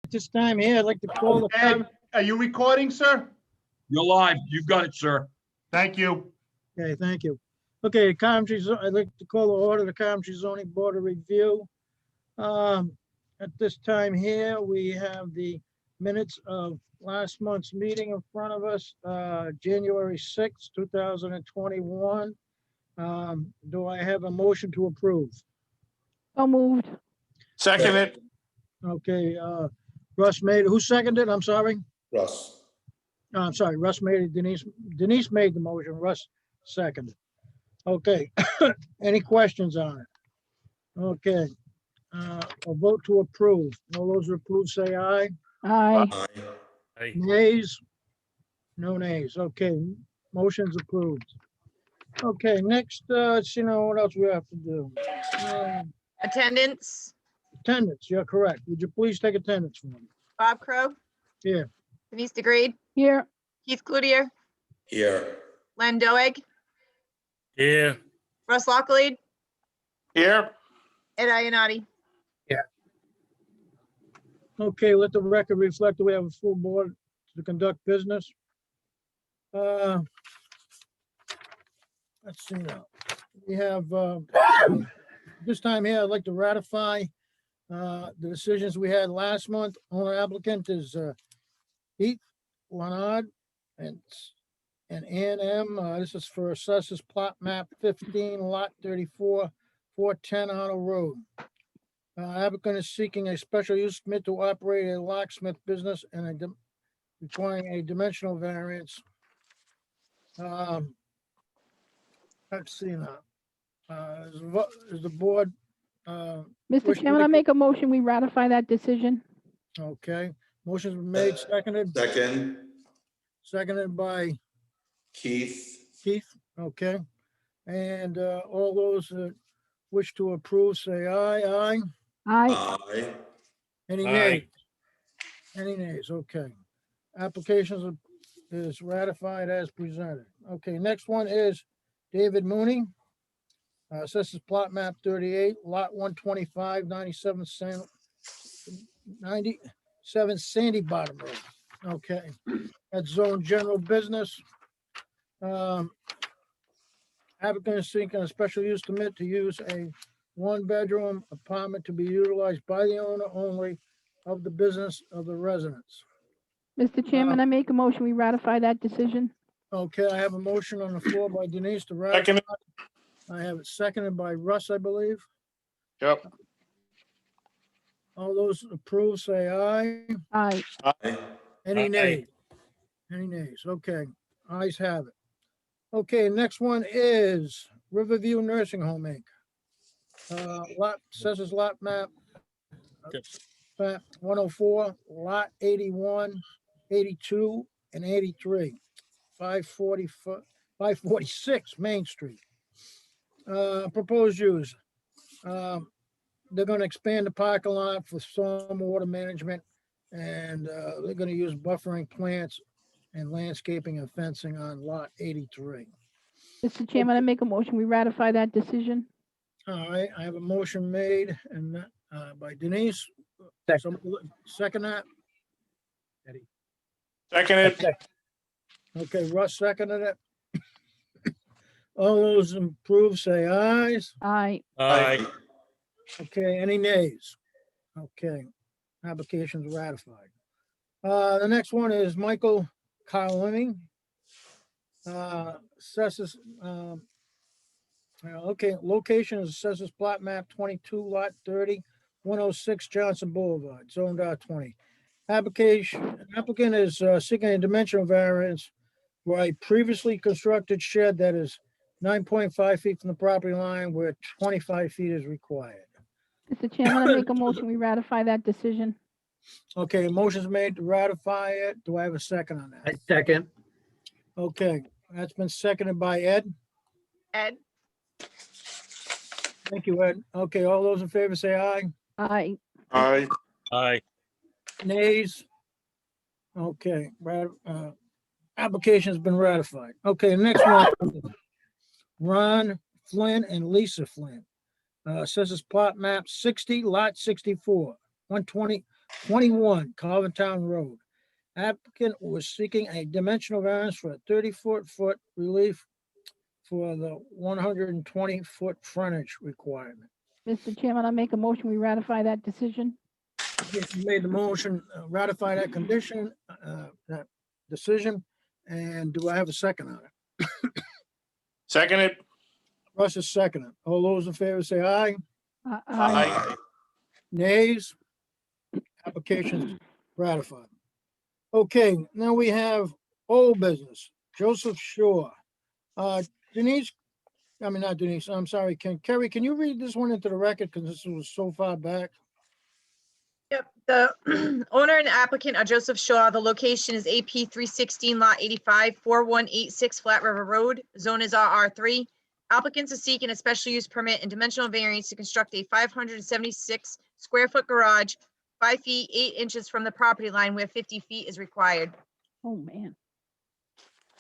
At this time here, I'd like to call the. Ed, are you recording, sir? You're live. You've got it, sir. Thank you. Okay, thank you. Okay, Coventry, I'd like to call the order the Coventry Zoning Board of Review. At this time here, we have the minutes of last month's meeting in front of us, January 6th, 2021. Do I have a motion to approve? So moved. Second it. Okay, Russ made, who seconded? I'm sorry. Russ. No, I'm sorry, Russ made it, Denise made the motion, Russ seconded. Okay, any questions on it? Okay, a vote to approve. All those who approve, say aye. Aye. Aye. Nays? No nays. Okay, motion's approved. Okay, next, let's see now what else we have to do. Attendance, Attendance, you're correct. Would you please take attendance for me? Bob Crow, Here, Denise DeGrade, Here. Heath Cludier, Here. Len Doeg, Yeah. Russ Lockley, Here. Ed Ionati. okay, let the record reflect that we have a full board to conduct business. Let's see now. We have, this time here, I'd like to ratify the decisions we had last month. Owner-Applicant is Heath, Leonard, and A&M. This is for Assessors Plot Map 15, Lot 34, 410 Arnold Road. Applicant is seeking a special use permit to operate a locksmith business and requiring a dimensional variance. Let's see now. Is the board, Mr. Wish to Chairman, I make- make a motion, we ratify that decision. okay, motion's been made, seconded by Keith. Keith, okay. And all those that wish to approve, say aye, aye. Aye. Aye. Any Aye. nays? Any nays, okay. Applications is ratified as presented. Okay, next one is David Mooney. Assessors Plot Map 38, Lot 125, 97 Sandy Bottom Road. Okay, that's zone general business. Applicant is seeking a special use permit to use a one-bedroom apartment to be utilized by the owner only of the business of the residents. Mr. Chairman, I make a motion, we ratify that decision. Okay, I have a motion on the floor by Denise to Second. ratify. I have it seconded by Russ, I believe. Yep. All those approved, say aye. Aye. Aye. Any Aye. nays? Any nays? Okay, ayes have it. Okay, next one is Riverview Nursing Home Inc. Assessors lot map. Yep. Map 104, lot 81, 82, and 83. 546 Main Street. Proposed use. They're gonna expand the parking lot for stormwater management, and they're gonna use buffering plants and landscaping and fencing on lot 83. Mr. Chairman, I make a motion, we ratify that decision. All right, I have a motion made and by Denise. Second that. Second it. Okay, Russ seconded it. All those approved, say ayes. Aye. Aye. Okay, any nays? Okay, application's ratified. The next one is Michael Carlini. Assesses, okay, location is Assessors Plot Map 22, Lot 30, 106 Johnson Boulevard, Zone R20. Applicant is seeking a dimensional variance for a previously constructed shed that is 9.5 feet from the property line where 25 feet is required. Mr. Chairman, I make a motion, we ratify that decision. Okay, motion's made to ratify it. Do I have a second on that? Second. Okay, that's been seconded by Ed. Ed, Thank you, Ed. Okay, all those in favor say aye. Aye. Aye. Aye. Nays? Okay, application's been ratified. Okay, next one. Ron Flynn and Lisa Flynn. Assessors Plot Map 60, Lot 64, 120, 21 Coventry Road. Applicant was seeking a dimensional variance for a 34-foot relief for the 120-foot frontage requirement. Mr. Chairman, I make a motion, we ratify that decision. You made the motion, ratify that condition, that decision, and do I have a second on it? Seconded. Russ is second. All those in favor say aye. Aye. Nays? Application ratified. Okay, now we have old business, Joseph Shore. Denise, I mean, not Denise, I'm sorry, Kerry, can you read this one into the record, because this was so far back? Yep, the owner and applicant are Joseph Shaw. The location is AP 316 lot 85, 4186 Flat River Road. Zone is RR3. Applicants are seeking a special use permit and dimensional variance to construct a 576 square foot garage, 5 feet 8 inches from the property line where 50 feet is required. Oh, man.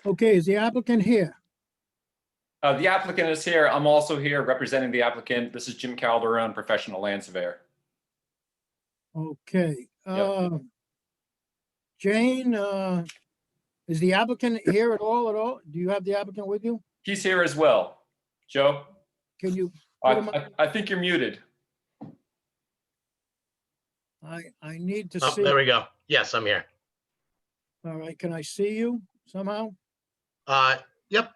Okay, is the applicant here? The applicant is here. I'm also here representing the applicant. This is Jim Calderon, professional land surveyor. Okay, Yep. Jane, is the applicant here at all? Do you have the applicant with you? He's here as well. Joe, Can you, put him up? I think you're muted. I need to Oh, see, there we go. Yes, I'm here. all right, can I see you somehow? Yep,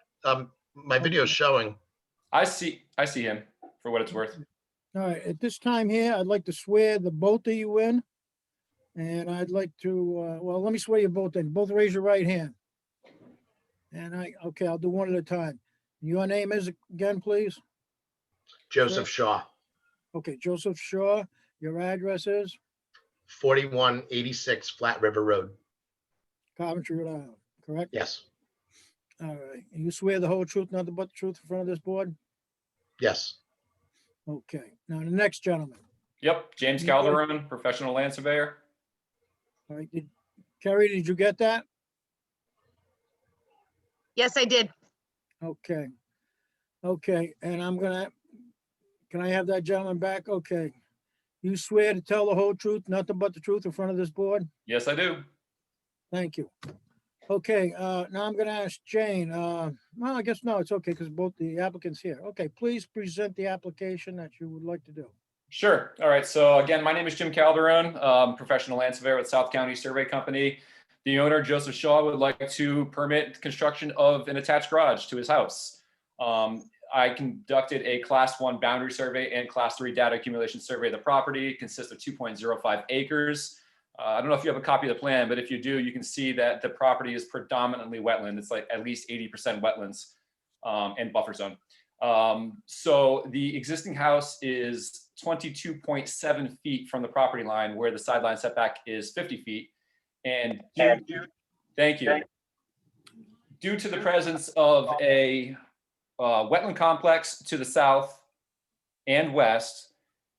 my video's showing. I see him for what it's worth. All right, at this time here, I'd like to swear the both of you in. And I'd like to, well, let me swear you both in. Both raise your right hand. And okay, I'll do one at a time. Your name is again, please? Joseph Shaw, Okay, Joseph Shaw. Your address is 4186 Flat River Road. Coventry, Rhode Island, correct? Yes, All right. And you swear the whole truth, nothing but the truth in front of this board? yes, Okay, now the next gentleman. Yep, James Calderon, professional land surveyor. All right, Kerry, did you get that? Yes, I did. Okay. Okay, and can I have that gentleman back? Okay. You swear to tell the whole truth, nothing but the truth in front of this board? Yes, I do. Thank you. Okay, now I'm gonna ask Jane, well, I guess no, it's okay, because both the applicants here. Okay, please present the application that you would like to do. Sure. All right. So again, my name is Jim Calderon, professional land surveyor with South County Survey Company. The owner, Joseph Shaw, would like to permit construction of an attached garage to his house. I conducted a Class 1 boundary survey and Class 3 data accumulation survey of the property. It consists of 2.05 acres. I don't know if you have a copy of the plan, but if you do, you can see that the property is predominantly wetland. It's like at least 80% wetlands and buffer zone. So the existing house is 22.7 feet from the property line, where the sideline setback is 50 feet. And thank you. Due to the presence of a wetland complex to the south and west,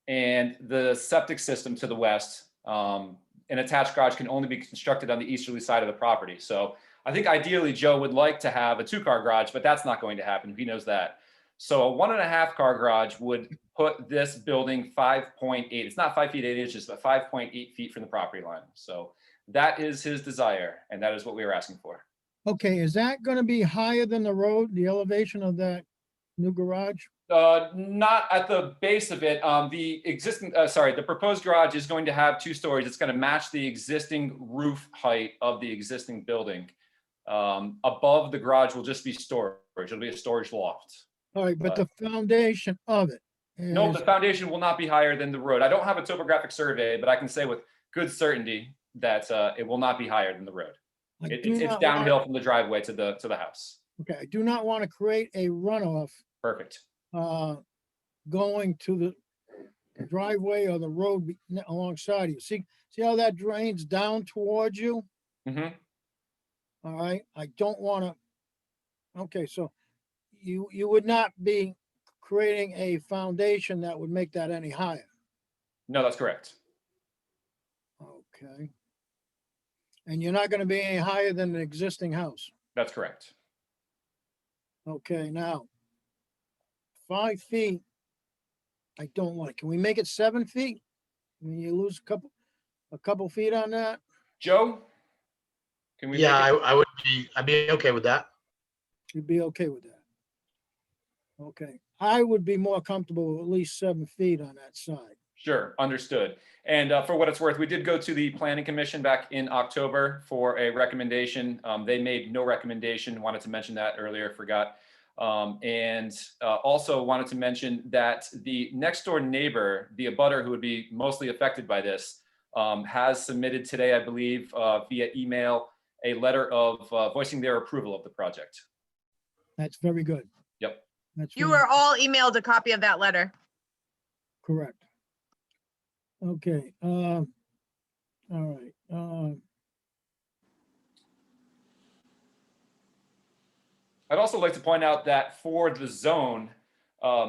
and the septic system to the west, an attached garage can only be constructed on the easterly side of the property. So I think ideally Joe would like to have a 2-car garage, but that's not going to happen. He knows that. So a 1.5-car garage would put this building 5.8, it's not 5 feet 8 inches, but 5.8 feet from the property line. So that is his desire, and that is what we are asking for. Okay, is that gonna be higher than the road, the elevation of that new garage? Not at the base of it. The proposed garage is going to have 2 stories. It's going to match the existing roof height of the existing building. Above the garage will just be storage. It'll be a storage loft. All right, but the foundation of it. No, is- the foundation will not be higher than the road. I don't have a topographic survey, but I can say with good certainty that it will not be higher than the road. I do It's not want- downhill from the driveway to the house. Okay, I do not want to create a runoff Perfect. going to the driveway or the road alongside you. See how that drains down towards you? hmm All right, I don't want to, okay, so you would not be creating a foundation that would make that any higher. No, that's correct. Okay. And you're not going to be any higher than the existing house. That's correct. Okay, now 5 feet, I don't like. Can we make it 7 feet? I mean, you lose a couple feet on that? Joe? Can we? Yeah, make it- I'd be okay with that. You'd be okay with that? Okay, I would be more comfortable with at least 7 feet on that side. Sure, understood. And for what it's worth, we did go to the Planning Commission back in October for a recommendation. They made no recommendation. Wanted to mention that earlier, forgot. And also wanted to mention that the next door neighbor, the abutter who would be mostly affected by this, has submitted today, I believe, via email, a letter of voicing their approval of the project. That's very good. Yep. That's You very were all emailed a copy of that letter. correct. Okay, all right, I'd also like to point out that for the zone,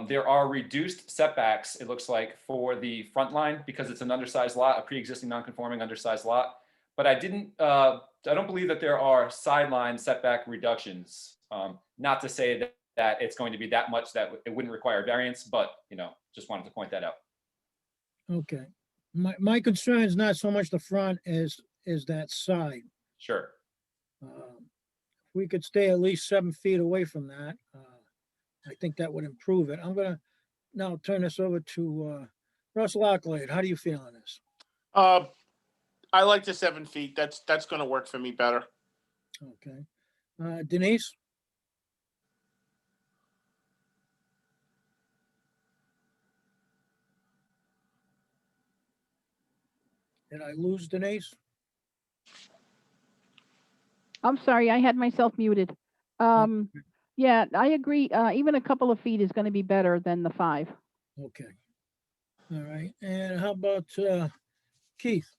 there are reduced setbacks, it looks like, for the front line because it's an undersized lot, a pre-existing non-conforming undersized lot. But I don't believe that there are sideline setback reductions. Not to say that it's going to be that much that it wouldn't require variance, but, just wanted to point that out. okay. My concern is not so much the front as that side. Sure. If we could stay at least 7 feet away from that, I think that would improve it. I'm gonna now turn this over to Russ Lockley. How do you feel on this? I like the 7 feet. That's gonna work for me better. Okay. Denise? Did I lose Denise? I'm sorry, I had myself muted. Yeah, I agree. Even a couple of feet is going to be better than the 5. Okay. All right. And how about Keith?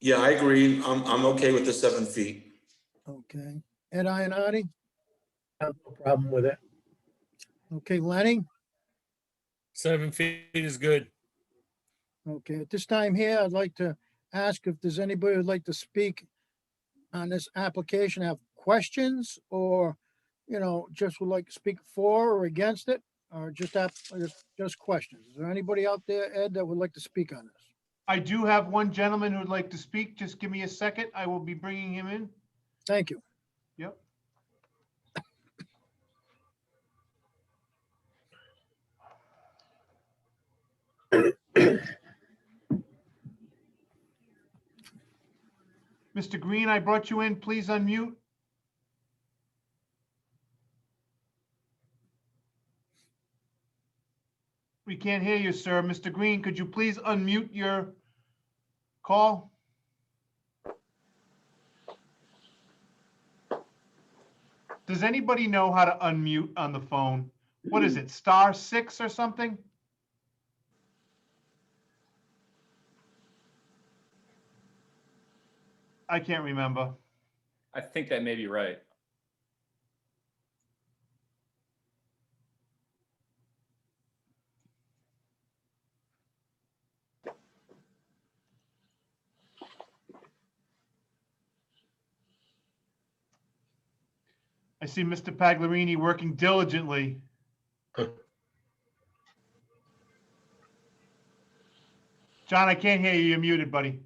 Yeah, I agree. I'm okay with the 7 feet. Okay. Ed Ionati? No problem with it. Okay, Lenny? 7 feet is good. Okay, at this time here, I'd like to ask if there's anybody who'd like to speak on this application, have questions, or, just would like to speak for or against it, or just questions. Is there anybody out there, Ed, that would like to speak on this? I do have one gentleman who'd like to speak. Just give me a second. I will be bringing him in. Thank you. Yep. Mr. Green, I brought you in. Please unmute. We can't hear you, sir. Mr. Green, could you please unmute your call? Does anybody know how to unmute on the phone? What is it, *6 or something? I can't remember. I think that may be right. I see Mr. Pagliarini working diligently. John, I can't hear you. You're muted, buddy.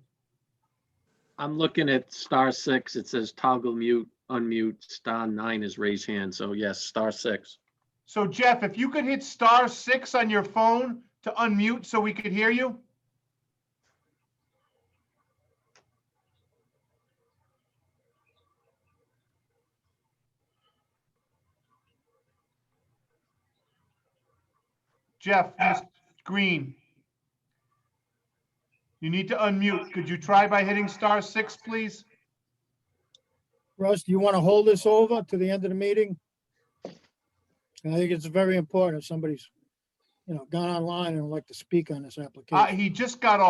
I'm looking at *6. It says toggle mute, unmute, *9 is raise hand. So yes, *6. So Jeff, if you could hit *6 on your phone to unmute so we could hear you. Jeff, Mr. Green. You need to unmute. Could you try by hitting *6, please? Russ, do you want to hold this over to the end of the meeting? I think it's very important if somebody's, gone online and would like to speak on this application. He just got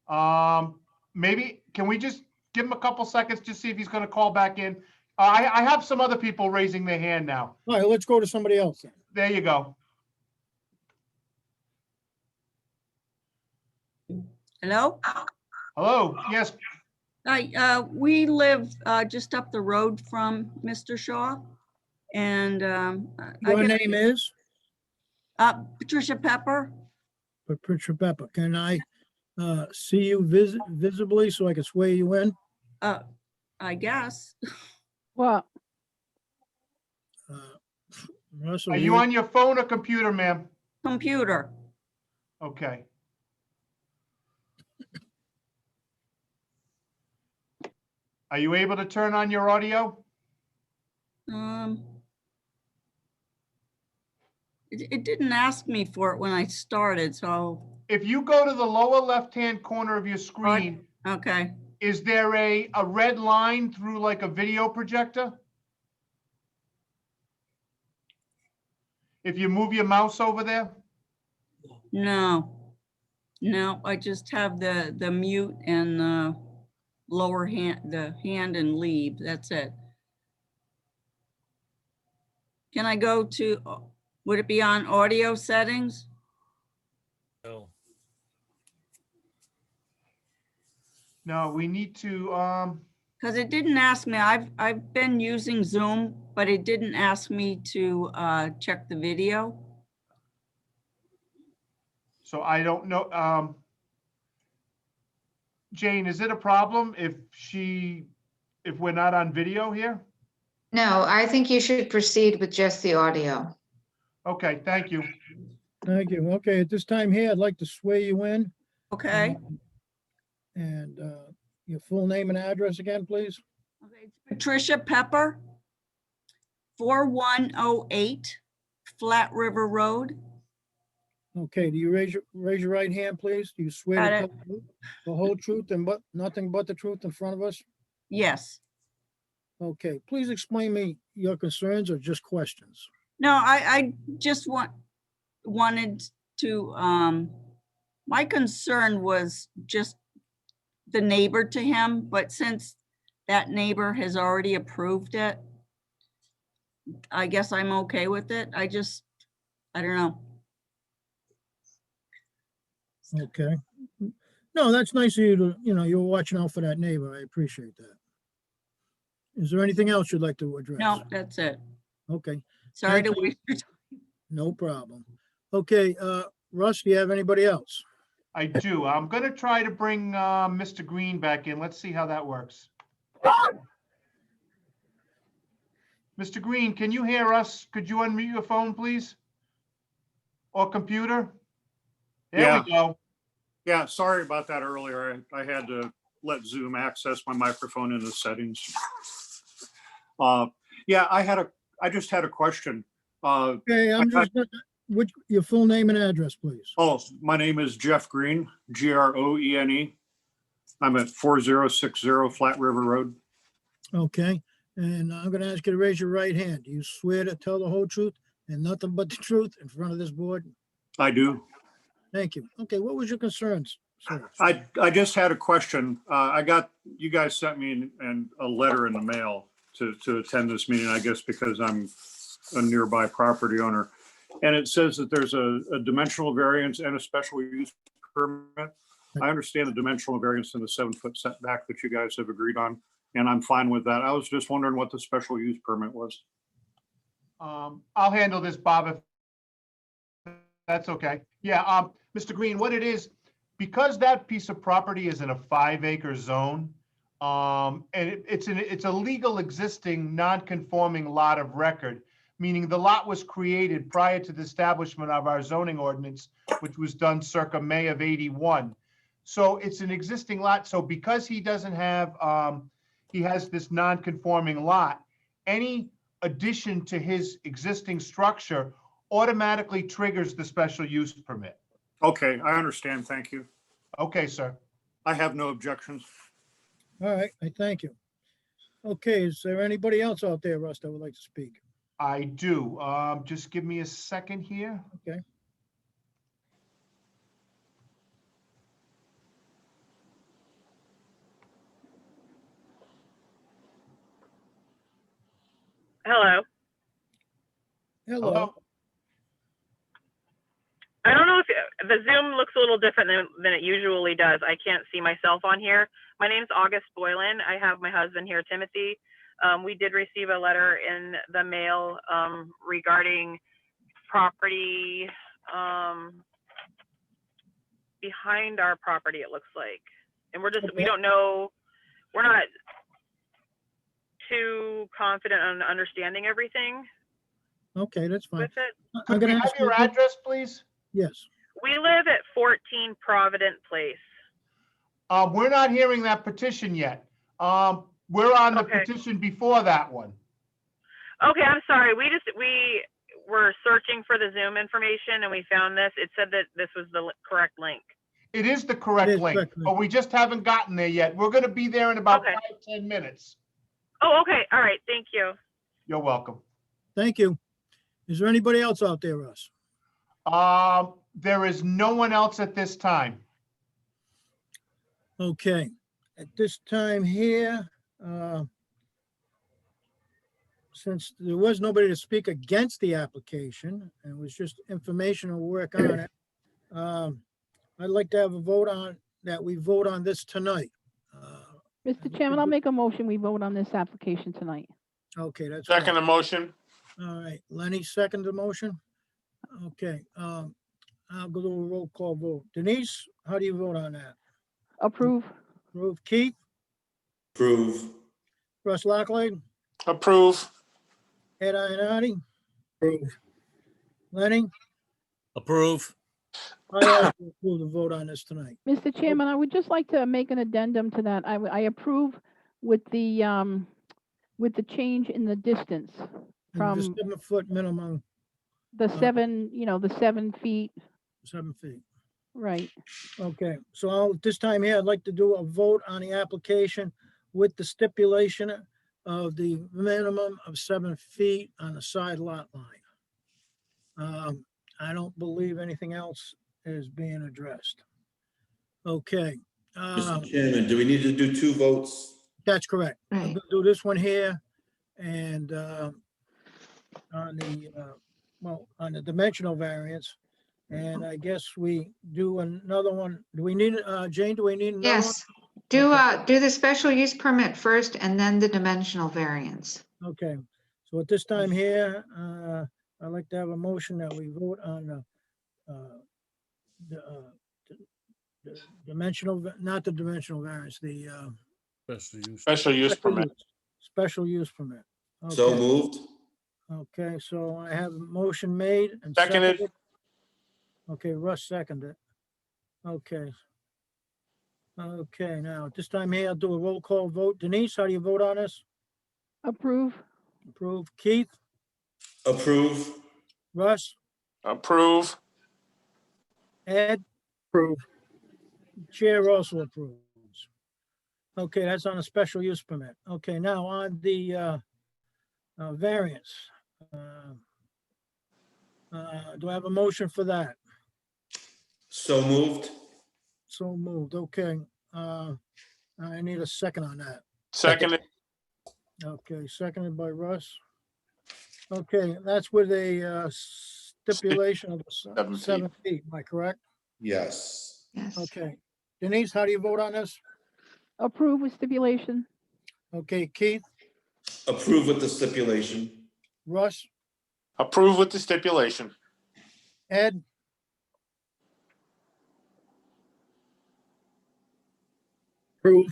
off. Maybe, can we just give him a couple seconds to see if he's going to call back in? I have some other people raising their hand now. All right, let's go to somebody else then. There you go. Hello? Hello, yes, Hi, we live just up the road from Mr. Shaw. And Your name is? Patricia Pepper. Patricia Pepper. Can I see you visibly so I can swear you in? I guess. Well, Russell, Are you on your phone or computer, ma'am? Computer. Okay. Are you able to turn on your audio? It didn't ask me for it when I started, so, If you go to the lower left-hand corner of your screen, okay. is there a red line through like a video projector? If you move your mouse over there? No. No, I just have the mute and the lower hand, the hand and leave. That's it. Can I go to, would it be on audio settings? No. No, we need to, Because it didn't ask me. I've been using Zoom, but it didn't ask me to check the video. so I don't know, Jane, is it a problem if we're not on video here? No, I think you should proceed with just the audio. Okay, thank you. Thank you. Okay, at this time here, I'd like to swear you in. Okay. And your full name and address again, please? Okay, it's Patricia Pepper, 4108 Flat River Road. Okay, do you raise your right hand, please? Do you swear to Got tell the whole truth and nothing but the truth in front of us? Yes. Okay, please explain me your concerns or just questions. No, I just wanted to, my concern was just the neighbor to him, but since that neighbor has already approved it, I guess I'm okay with it. I don't know. Okay. No, that's nice of you to, you're watching out for that neighbor. I appreciate that. Is there anything else you'd like to address? No, that's it. Okay, Sorry to Thank you. waste your time. no problem. Okay, Russ, do you have anybody else? I do. I'm gonna try to bring Mr. Green back in. Let's see how that works. Mr. Green, can you hear us? Could you unmute your phone, please? Or computer? There we go. Yeah, sorry about that earlier. I had to let Zoom access my microphone in the settings. Yeah, I just had a question. Okay, your full name and address, please. Oh, my name is Jeff Green, Grone. I'm at 4060 Flat River Road. Okay, and I'm gonna ask you to raise your right hand. Do you swear to tell the whole truth and nothing but the truth in front of this board? I do. Thank you. Okay, what was your concerns, sir? I just had a question. You guys sent me a letter in the mail to attend this meeting, I guess, because I'm a nearby property owner. And it says that there's a dimensional variance and a special use permit. I understand the dimensional variance and the 7-foot setback that you guys have agreed on, and I'm fine with that. I was just wondering what the special use permit was. I'll handle this, Bob, if that's okay. Yeah, Mr. Green, what it is, because that piece of property is in a 5-acre zone, and it's a legal existing non-conforming lot of record, meaning the lot was created prior to the establishment of our zoning ordinance, which was done circa May of '81. So it's an existing lot. So because he doesn't have, he has this non-conforming lot, any addition to his existing structure automatically triggers the special use permit. Okay, I understand. Thank you. Okay, sir. I have no objections. All right, I thank you. Okay, is there anybody else out there, Russ, that would like to speak? I do. Just give me a second here. Okay. Hello. Hello. I don't know if the Zoom looks a little different than it usually does. I can't see myself on here. My name's August Boylan. I have my husband here, Timothy. We did receive a letter in the mail regarding property behind our property, it looks like. And we Okay. don't know, we're not too confident on understanding everything Okay, that's fine. with it. I'm Could we gonna have ask you. your address, please? Yes, We live at 14 Provident Place. We're not hearing that petition yet. We're on the Okay. petition before that one. Okay, I'm sorry. We were searching for the Zoom information and we found this. It said that this was the correct link. It is the It correct is link, correct link. but we just haven't gotten there yet. We're gonna be there in about Okay. 5-10 minutes. Oh, okay. All right. Thank you. You're welcome. thank you. Is there anybody else out there, Russ? There is no one else at this time. Okay, at this time here, since there was nobody to speak against the application, and it was just informational work on it, I'd like to have a vote on, that we vote on this tonight. Mr. Chairman, I'll make a motion. We vote on this application tonight. Okay, that's. Second fine. emotion. All right, Lenny, second the motion. Okay, I'll go to a roll call vote. Denise, how do you vote on that? Approve. Approve. Keith, Approve. Russ Lockley, Approve. Ed Ionati. Approve. Lenny, Approve. I also approve the vote on this tonight. Mr. Chairman, I would just like to make an addendum to that. I approve with the change in the distance And from the 7-foot minimum, the 7 feet, 7 feet. right. Okay, so this time here, I'd like to do a vote on the application with the stipulation of the minimum of 7 feet on the side lot line. I don't believe anything else is being addressed. Okay, Mr. Chairman, do we need to do 2 votes? that's correct. I'm Right. gonna do this one here and on the dimensional variance. And I guess we do another one. Do we need, Jane, do we need another one? Yes, do the special use permit first and then the dimensional variance. Okay, so at this time here, I'd like to have a motion that we vote on the dimensional, not the dimensional variance, the Special use permit. special use permit. So Okay. moved. Okay, so I have a motion made and Seconded. seconded. Okay, Russ seconded. Okay. Okay, now at this time here, I'll do a roll call vote. Denise, how do you vote on this? Approve. Approve. Keith, Approve. Russ, Approve. Ed? Approve. Chair also approves. Okay, that's on a special use permit. Okay, now on the variance. Do I have a motion for that? So moved. So moved, okay. I need a second on that. Seconded. Okay, seconded by Russ. Okay, that's with a stipulation of 7 feet. 7 feet, am I correct? Yes. Yes. Okay. Denise, how do you vote on this? Approve with stipulation. Okay, Keith, Approve with the stipulation. Russ, Approve with the stipulation. Ed? Approve.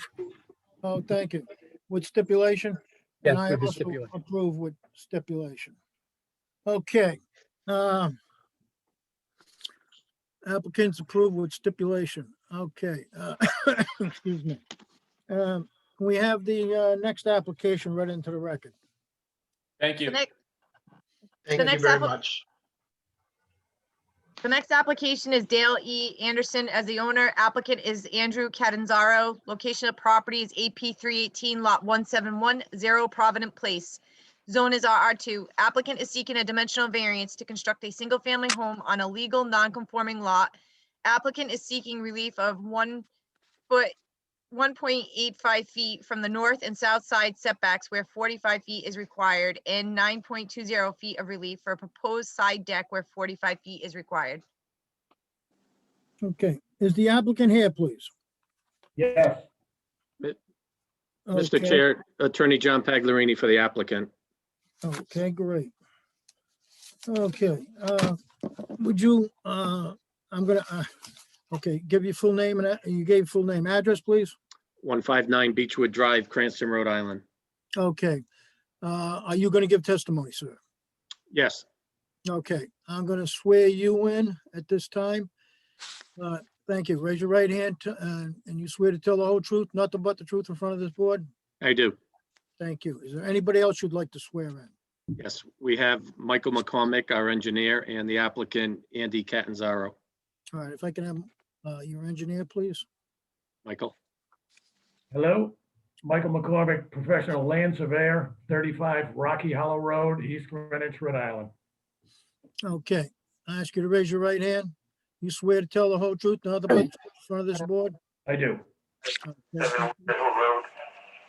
Oh, thank you. With stipulation? And Yes, I with the also stipulation. approve with stipulation. Okay. Applicants approved with stipulation. Okay. Excuse me. Can we have the next application read into the record? Thank you. Thank Thank The you next very appli- much. The next application is Dale E. Anderson. As the owner, applicant is Andrew Catanzaro. Location of property is AP 318 Lot 1710 Provident Place. Zone is RR2. Applicant is seeking a dimensional variance to construct a single-family home on a legal non-conforming lot. Applicant is seeking relief of 1.85 feet from the north and south side setbacks where 45 feet is required, and 9.20 feet of relief for a proposed side deck where 45 feet is required. Okay. Is the applicant here, please? Yes. Mr. Okay. Chair, Attorney John Pagliarini for the applicant. Okay, great. Okay, would you, I'm gonna, Okay, give your full name and you gave full name, address, please. 159 Beechwood Drive, Cranston, Rhode Island. Okay. Are you going to give testimony, sir? Yes, Okay, I'm going to swear you in at this time. Thank you. Raise your right hand and you swear to tell the whole truth, nothing but the truth in front of this board? I do. Thank you. Is there anybody else you'd like to swear in? Yes, we have Michael McCormick, our engineer, and the applicant, Andy Catanzaro. All right, if I can have your engineer, please. Michael? Hello, Michael McCormick, professional land surveyor, 35 Rocky Hollow Road, East Greenwich, Rhode Island. Okay, I ask you to raise your right hand. You swear to tell the whole truth, nothing but the truth in front of this board? I do. Okay.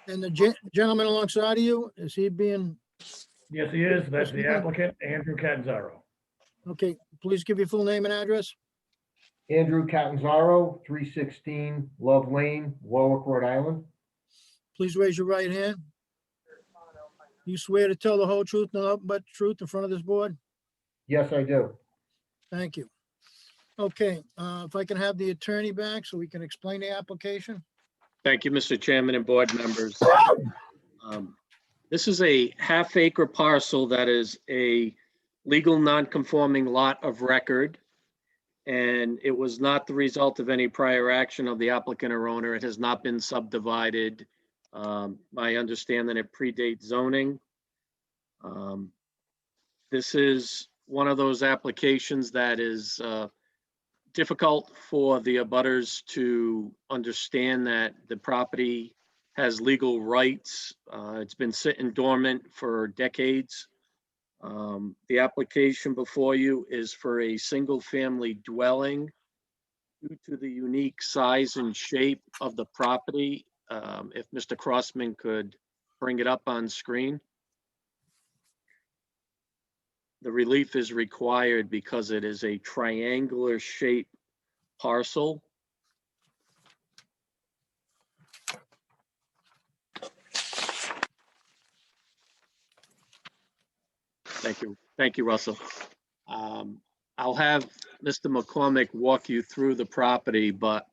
And the gentleman alongside of you, is he being, Yes, he is. That's the applicant, Andrew Catanzaro. okay, please give your full name and address. Andrew Catanzaro, 316 Love Lane, Warwick, Rhode Island. Please raise your right hand. You swear to tell the whole truth, nothing but the truth in front of this board? Yes, I do. Thank you. Okay, if I can have the attorney back so we can explain the application. Thank you, Mr. Chairman and board members. This is a half-acre parcel that is a legal non-conforming lot of record, and it was not the result of any prior action of the applicant or owner. It has not been subdivided. My understanding, it predates zoning. This is one of those applications that is difficult for the abutters to understand that the property has legal rights. It's been sitting dormant for decades. The application before you is for a single-family dwelling. Due to the unique size and shape of the property, if Mr. Crossman could bring it up on screen. The relief is required because it is a triangular shaped parcel. Thank you. Thank you, Russell. I'll have Mr. McCormick walk you through the property, but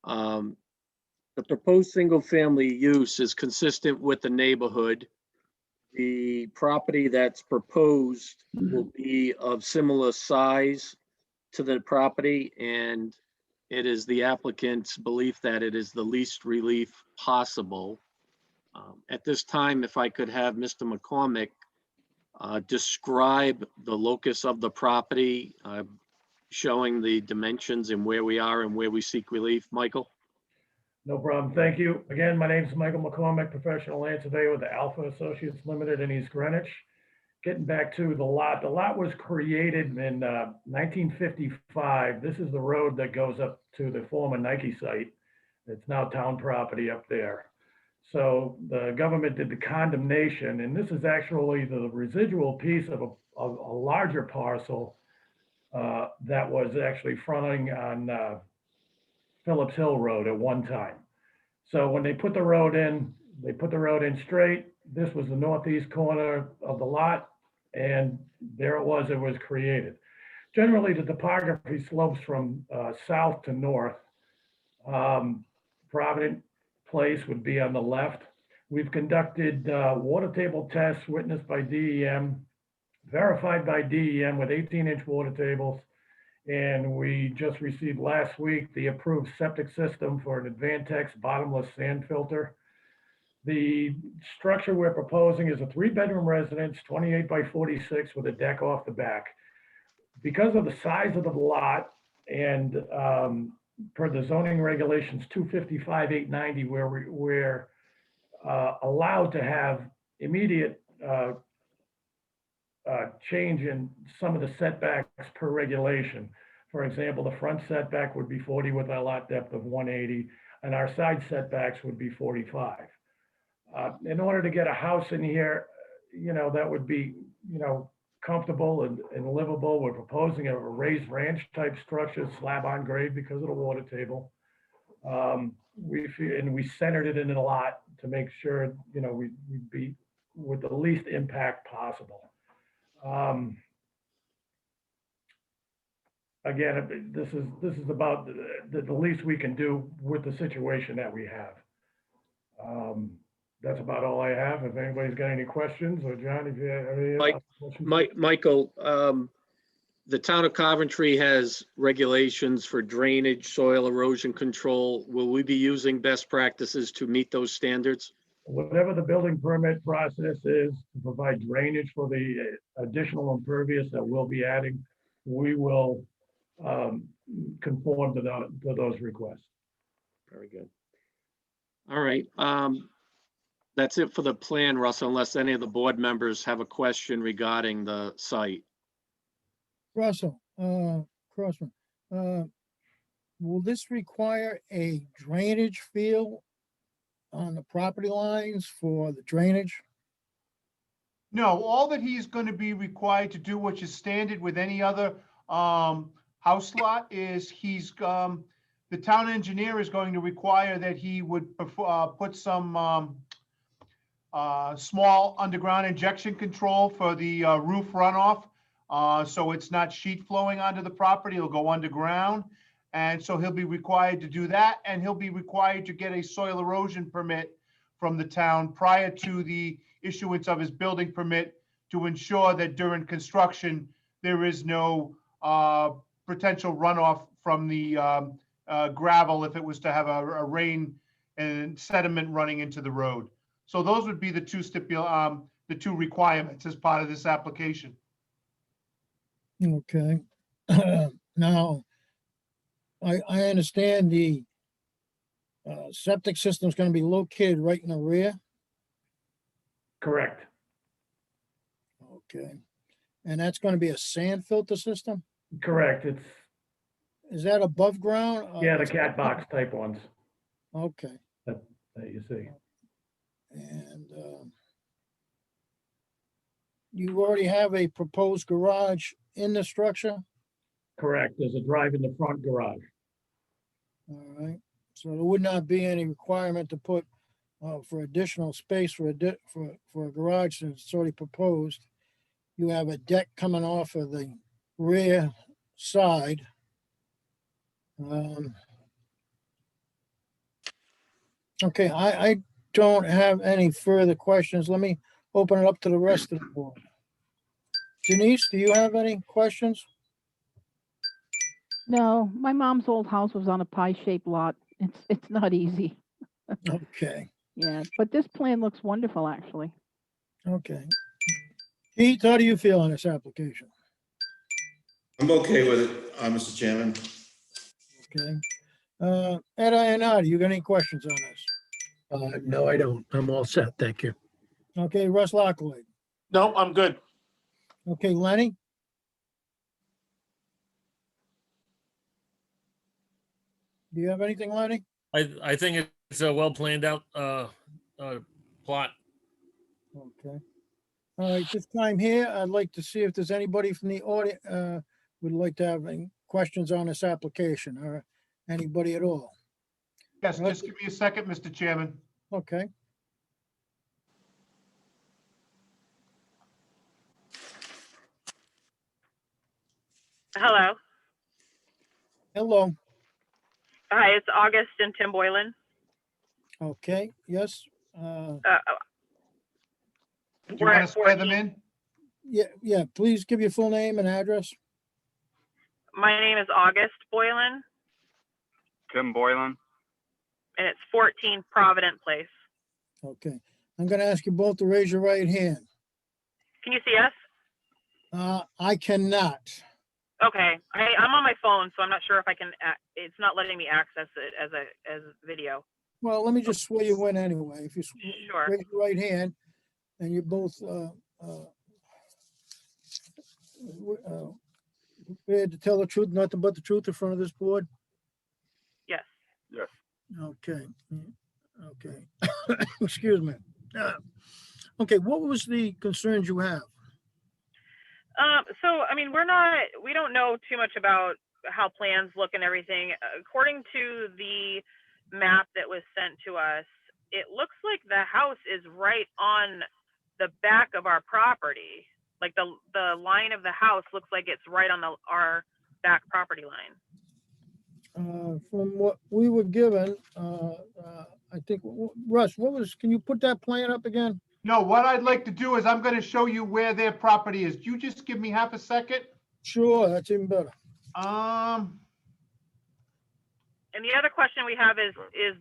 the proposed single-family use is consistent with the neighborhood. The property that's proposed will be of similar size to the property, and it is the applicant's belief that it is the least relief possible. At this time, if I could have Mr. McCormick describe the locus of the property, showing the dimensions and where we are and where we seek relief. Michael? No problem. Thank you. Again, my name is Michael McCormick, professional land surveyor with the Alpha Associates Limited in East Greenwich. Getting back to the lot was created in 1955. This is the road that goes up to the former Nike site. It's now town property up there. So the government did the condemnation, and this is actually the residual piece of a larger parcel that was actually fronting on Phillips Hill Road at one time. So when they put the road in, they put the road in straight. This was the northeast corner of the lot, and there it was created. Generally, the topography slopes from south to north. Provident Place would be on the left. We've conducted water table tests witnessed by DEM, verified by DEM with 18-inch water tables. And we just received last week the approved septic system for an Advantex bottomless sand filter. The structure we're proposing is a 3-bedroom residence, 28 by 46 with a deck off the back. Because of the size of the lot and per the zoning regulations 255-890, where we're allowed to have immediate change in some of the setbacks per regulation. For example, the front setback would be 40 with a lot depth of 180, and our side setbacks would be 45. In order to get a house in here, that would be, comfortable and livable. We're proposing a raised ranch type structure, slab on grade because of the water table. We centered it in a lot to make sure, we'd be with the least impact possible. again, this is about the least we can do with the situation that we have. That's about all I have. If anybody's got any questions, or John, if you have any other questions. Michael, the town of Coventry has regulations for drainage, soil erosion control. Will we be using best practices to meet those standards? Whatever the building permit process is to provide drainage for the additional impervious that we'll be adding, we will conform to those requests. Very good. All right. That's it for the plan, Russell, unless any of the board members have a question regarding the site. Russell, Crossman, will this require a drainage field on the property lines for the drainage? No, all that he's going to be required to do, which is standard with any other house lot, is the town engineer is going to require that he would put some small underground injection control for the roof runoff. So it's not sheet flowing onto the property, it'll go underground. And so he'll be required to do that, and he'll be required to get a soil erosion permit from the town prior to the issuance of his building permit to ensure that during construction, there is no potential runoff from the gravel if it was to have a rain and sediment running into the road. So those would be the two requirements as part of this application. Okay. Now, I understand the septic system is going to be located right in the rear. Correct. Okay. And that's going to be a sand filter system? Correct. Is that above ground? Yeah, the cat box type ones Okay. that you see. And you already have a proposed garage in the structure? Correct. There's a drive in the front garage. All right. So there would not be any requirement to put for additional space for a garage since it's already proposed. You have a deck coming off of the rear side. Okay, I don't have any further questions. Let me open it up to the rest of the board. Denise, do you have any questions? No, my mom's old house was on a pie-shaped lot. It's not easy. Okay, Yeah, but this plan looks wonderful, actually. okay. Heath, how do you feel on this application? I'm okay with it, Mr. Chairman. Okay. Ed Ionati, you got any questions on this? No, I don't. I'm all set. Thank you. Okay, Russ Lockley. No, I'm good. Okay, Lenny? Do you have anything, Lenny? I think it's a well planned out plot. Okay. All right, this time here, I'd like to see if there's anybody from the audience would like to have any questions on this application, or anybody at all. Yes, just give me a second, Mr. Chairman. Okay. Hello. Hello. Hi, it's August and Tim Boylan. Okay, yes. Do you We're want at to swear them 14. in? Yeah, please give your full name and address. My name is August Boylan, Tim Boylan. and it's 14 Provident Place. Okay. I'm gonna ask you both to raise your right hand. Can you see us? I cannot. Okay, I'm on my phone, so I'm not sure if I can. It's not letting me access it as video. Well, let me just swear you in anyway. If you Sure. raise your right hand and you're both prepared to tell the truth, nothing but the truth in front of this board? Yes. Yes. Okay. Okay. Excuse me. Okay, what was the concerns you have? So, I mean, we don't know too much about how plans look and everything. According to the map that was sent to us, it looks like the house is right on the back of our property. Like the line of the house looks like it's right on our back property line. From what we were given, I think, Russ, can you put that plan up again? No, what I'd like to do is I'm gonna show you where their property is. Do you just give me half a second? Sure, that's even better. And the other question we have is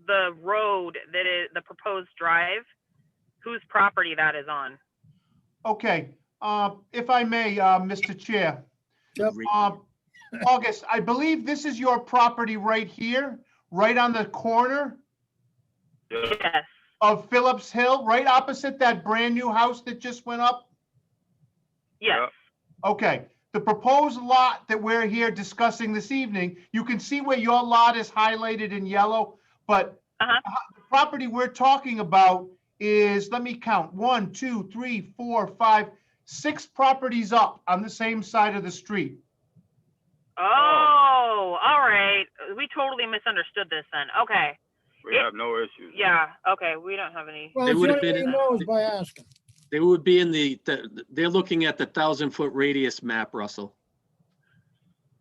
the road that is the proposed drive, whose property that is on? Okay, if I may, Mr. Chair. Yep. August, I believe this is your property right here, right on the corner Yes. of Phillips Hill, right opposite that brand new house that just went up? Yes. Okay, the proposed lot that we're here discussing this evening, you can see where your lot is highlighted in yellow, but the property we're talking about is, let me count, 1, 2, 3, 4, 5, 6 properties up on the same side of the street. Oh, all right. We totally misunderstood this then. Okay. We have no issues. Yeah. Okay. We don't have any. Well, They it's would the have only way been- he knows by asking. They would be in they're looking at the 1,000-foot radius map, Russell.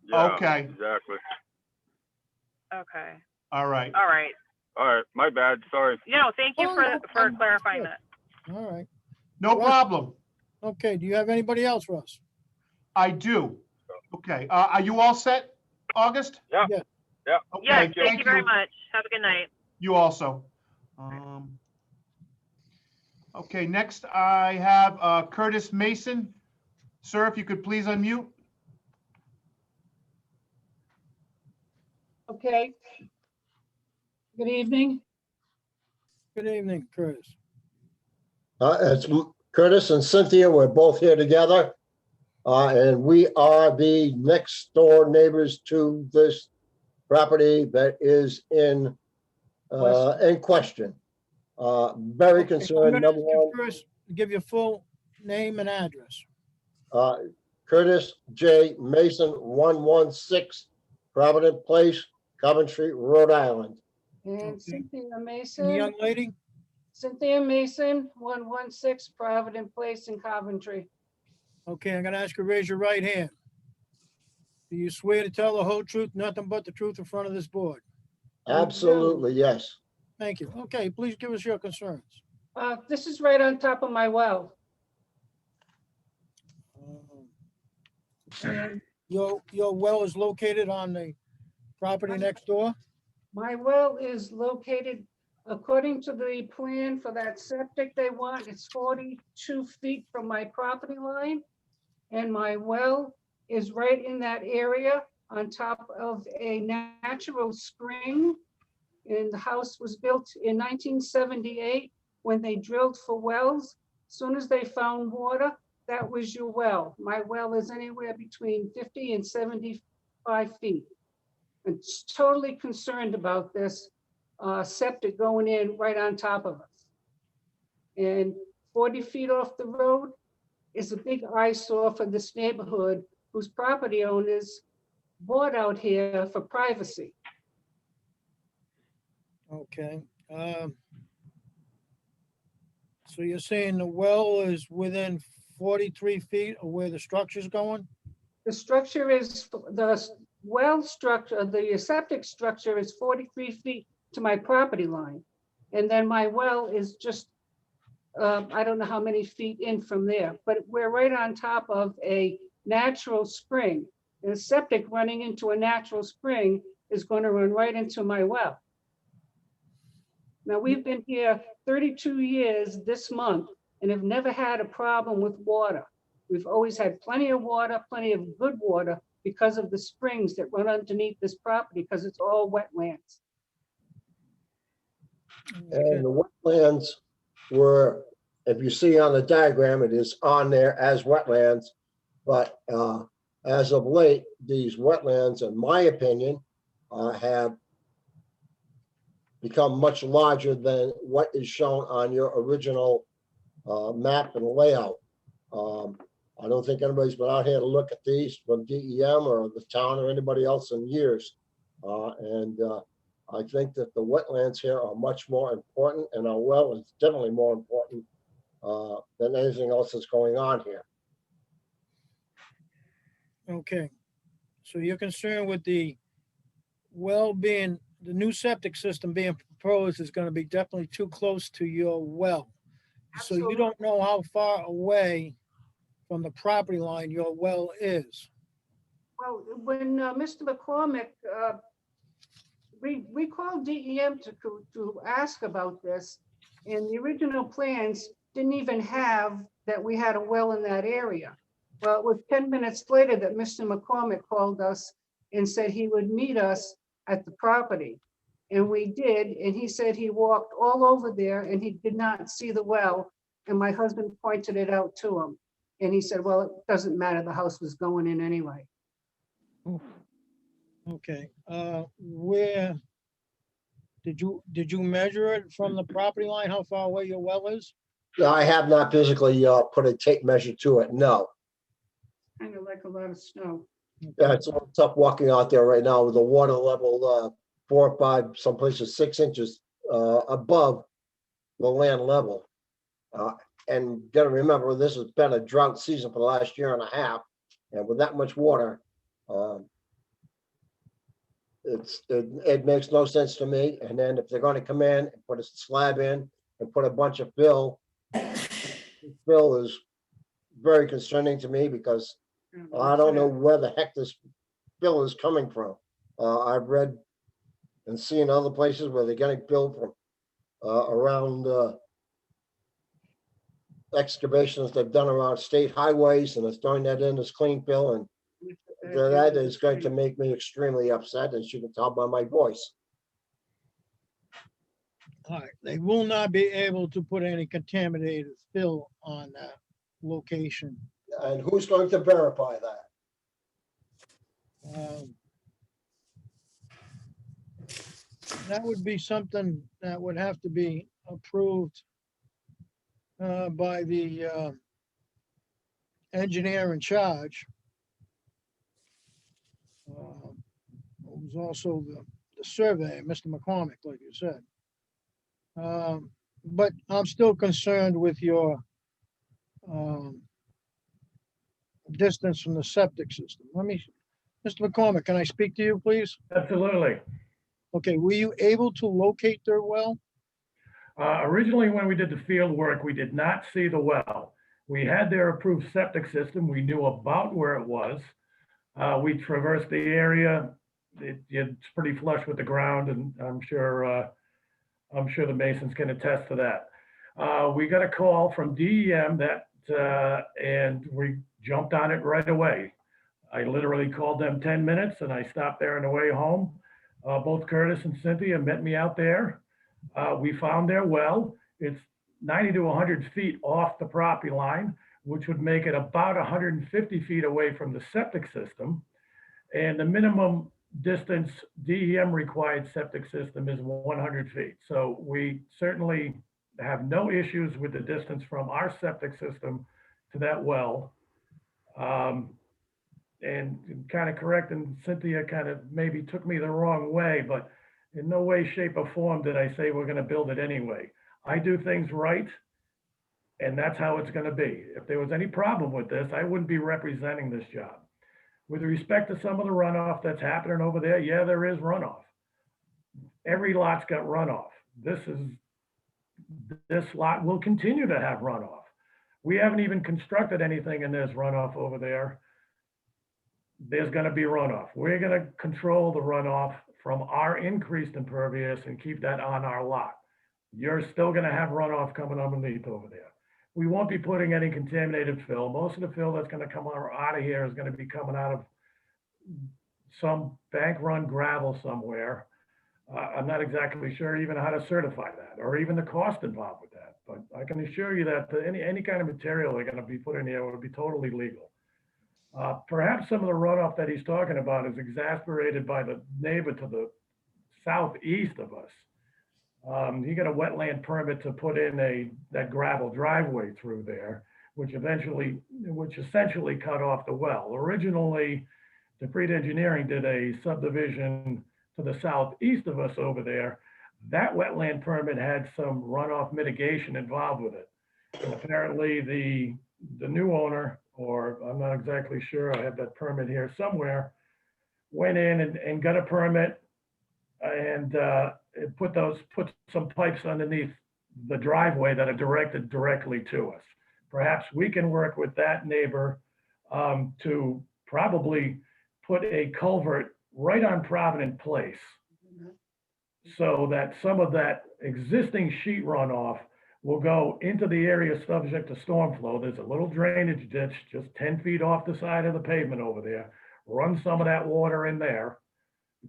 Yeah, Okay. Exactly. Okay. All right. All right. All right, my bad, sorry. No, thank you Oh, for no, for clarifying good. that. All right. No Russ? problem. Okay, do you have anybody else, Russ? I do. Okay, are you all set, August? Yeah. Yeah. Yeah. Okay, Yes. Thank you very much. Have a good night. You also. Okay, next I have Curtis Mason. Sir, if you could please unmute. Okay. Good evening. Good evening, Curtis. It's Curtis and Cynthia. We're both here together. And we are the next door neighbors to this property that is in question. Very Okay, I'm concerned, gonna number ask you one, first to give your full name and address. Curtis J. Mason, 116 Provident Place, Coventry, Rhode Island. And Cynthia And the Mason. young lady? Cynthia Mason, 116 Provident Place in Coventry. Okay, I'm gonna ask you to raise your right hand. Do you swear to tell the whole truth, nothing but the truth in front of this board? Absolutely, yes. Thank you. Okay, please give us your concerns. This is right on top of my well. And Your well is located on the property next door? my well is located, according to the plan for that septic they want, it's 42 feet from my property line. And my well is right in that area on top of a natural spring. And the house was built in 1978 when they drilled for wells. Soon as they found water, that was your well. My well is anywhere between 50 and 75 feet. I'm totally concerned about this septic going in right on top of us. And 40 feet off the road is a big eyesore for this neighborhood whose property owners bought out here for privacy. Okay. So you're saying the well is within 43 feet of where the structure's going? The structure is, the well structure, the septic structure is 43 feet to my property line. And then my well is just, I don't know how many feet in from there, but we're right on top of a natural spring. And a septic running into a natural spring is going to run right into my well. Now, we've been here 32 years this month and have never had a problem with water. We've always had plenty of water, plenty of good water because of the springs that run underneath this property because it's all wetlands. And the wetlands were, if you see on the diagram, it is on there as wetlands. But as of late, these wetlands, in my opinion, have become much larger than what is shown on your original map and layout. I don't think anybody's been out here to look at these from DEM or the town or anybody else in years. I think that the wetlands here are much more important, and our well is definitely more important than anything else that's going on here. Okay. So you're concerned with the well being, the new septic system being proposed is gonna be definitely too close to your well. So you don't know how far away from the property line your well is. Well, when Mr. McCormick, we called DEM to ask about this, and the original plans didn't even have that we had a well in that area. Well, it was 10 minutes later that Mr. McCormick called us and said he would meet us at the property. And we did, and he said he walked all over there and he did not see the well. And my husband pointed it out to him. And he said, well, it doesn't matter, the house was going in anyway. Okay, where, did you measure it from the property line, how far away your well is? No, I have not physically put a tape measure to it, no. Kind of like a lot of snow. Yeah, it's a little tough walking out there right now with the water level 4 or 5, some places 6 inches above the land level. And gotta remember, this has been a drought season for the last year and a half, and with that much water, it makes no sense to me. And then if they're gonna come in and put a slab in and put a bunch of fill, fill is very concerning to me because I don't know where the heck this bill is coming from. I've read and seen other places where they're getting billed from around excavations they've done around state highways, and it's throwing that in as clean fill, and that is going to make me extremely upset, as you can tell by my voice. All right, they will not be able to put any contaminated fill on that location. And who's going to verify that? That would be something that would have to be approved by the engineer in charge. Who's also the surveyor, Mr. McCormick, like you said. But I'm still concerned with your distance from the septic system. Mr. McCormick, can I speak to you, please? Absolutely. Okay, were you able to locate their well? Originally, when we did the field work, we did not see the well. We had their approved septic system. We knew about where it was. We traversed the area. It's pretty flush with the ground, and I'm sure the masons can attest to that. We got a call from DEM and we jumped on it right away. I literally called them 10 minutes and I stopped there on the way home. Both Curtis and Cynthia met me out there. We found their well. It's 90 to 100 feet off the property line, which would make it about 150 feet away from the septic system. And the minimum distance DEM required septic system is 100 feet. So we certainly have no issues with the distance from our septic system to that well. And kind of correct, and Cynthia kind of maybe took me the wrong way, but in no way, shape, or form did I say we're going to build it anyway. I do things right, and that's how it's going to be. If there was any problem with this, I wouldn't be representing this job. With respect to some of the runoff that's happening over there, yeah, there is runoff. Every lot's got runoff. This lot will continue to have runoff. We haven't even constructed anything and there's runoff over there. There's going to be runoff. We're going to control the runoff from our increased impervious and keep that on our lot. You're still going to have runoff coming underneath over there. We won't be putting any contaminated fill. Most of the fill that's going to come out of here is going to be coming out of some bank run gravel somewhere. I'm not exactly sure even how to certify that or even the cost involved with that. But I can assure you that any kind of material they're going to be put in here would be totally legal. Perhaps some of the runoff that he's talking about is exacerbated by the neighbor to the southeast of us. He got a wetland permit to put in that gravel driveway through there, which essentially cut off the well. Originally, DePreet Engineering did a subdivision to the southeast of us over there. That wetland permit had some runoff mitigation involved with it. And apparently the new owner, or I'm not exactly sure, I have that permit here somewhere, went in and got a permit and put some pipes underneath the driveway that are directed directly to us. Perhaps we can work with that neighbor to probably put a culvert right on Provident Place so that some of that existing sheet runoff will go into the area subject to storm flow. There's a little drainage ditch just 10 feet off the side of the pavement over there. Run some of that water in there,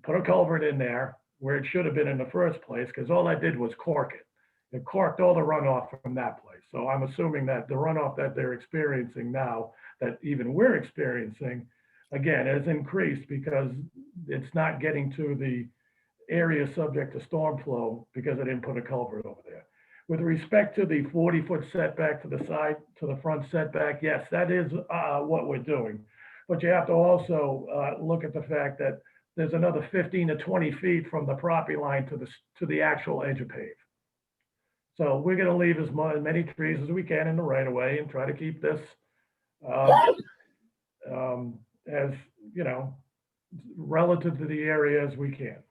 put a culvert in there where it should have been in the first place, because all that did was cork it. It corked all the runoff from that place. So I'm assuming that the runoff that they're experiencing now, that even we're experiencing, again, has increased because it's not getting to the area subject to storm flow because I didn't put a culvert over there. With respect to the 40-foot setback to the side, to the front setback, yes, that is what we're doing. But you have to also look at the fact that there's another 15 to 20 feet from the property line to the actual edge of pave. So we're going to leave as many trees as we can in the right of way and try to keep this as, you know, relative to the area as we can.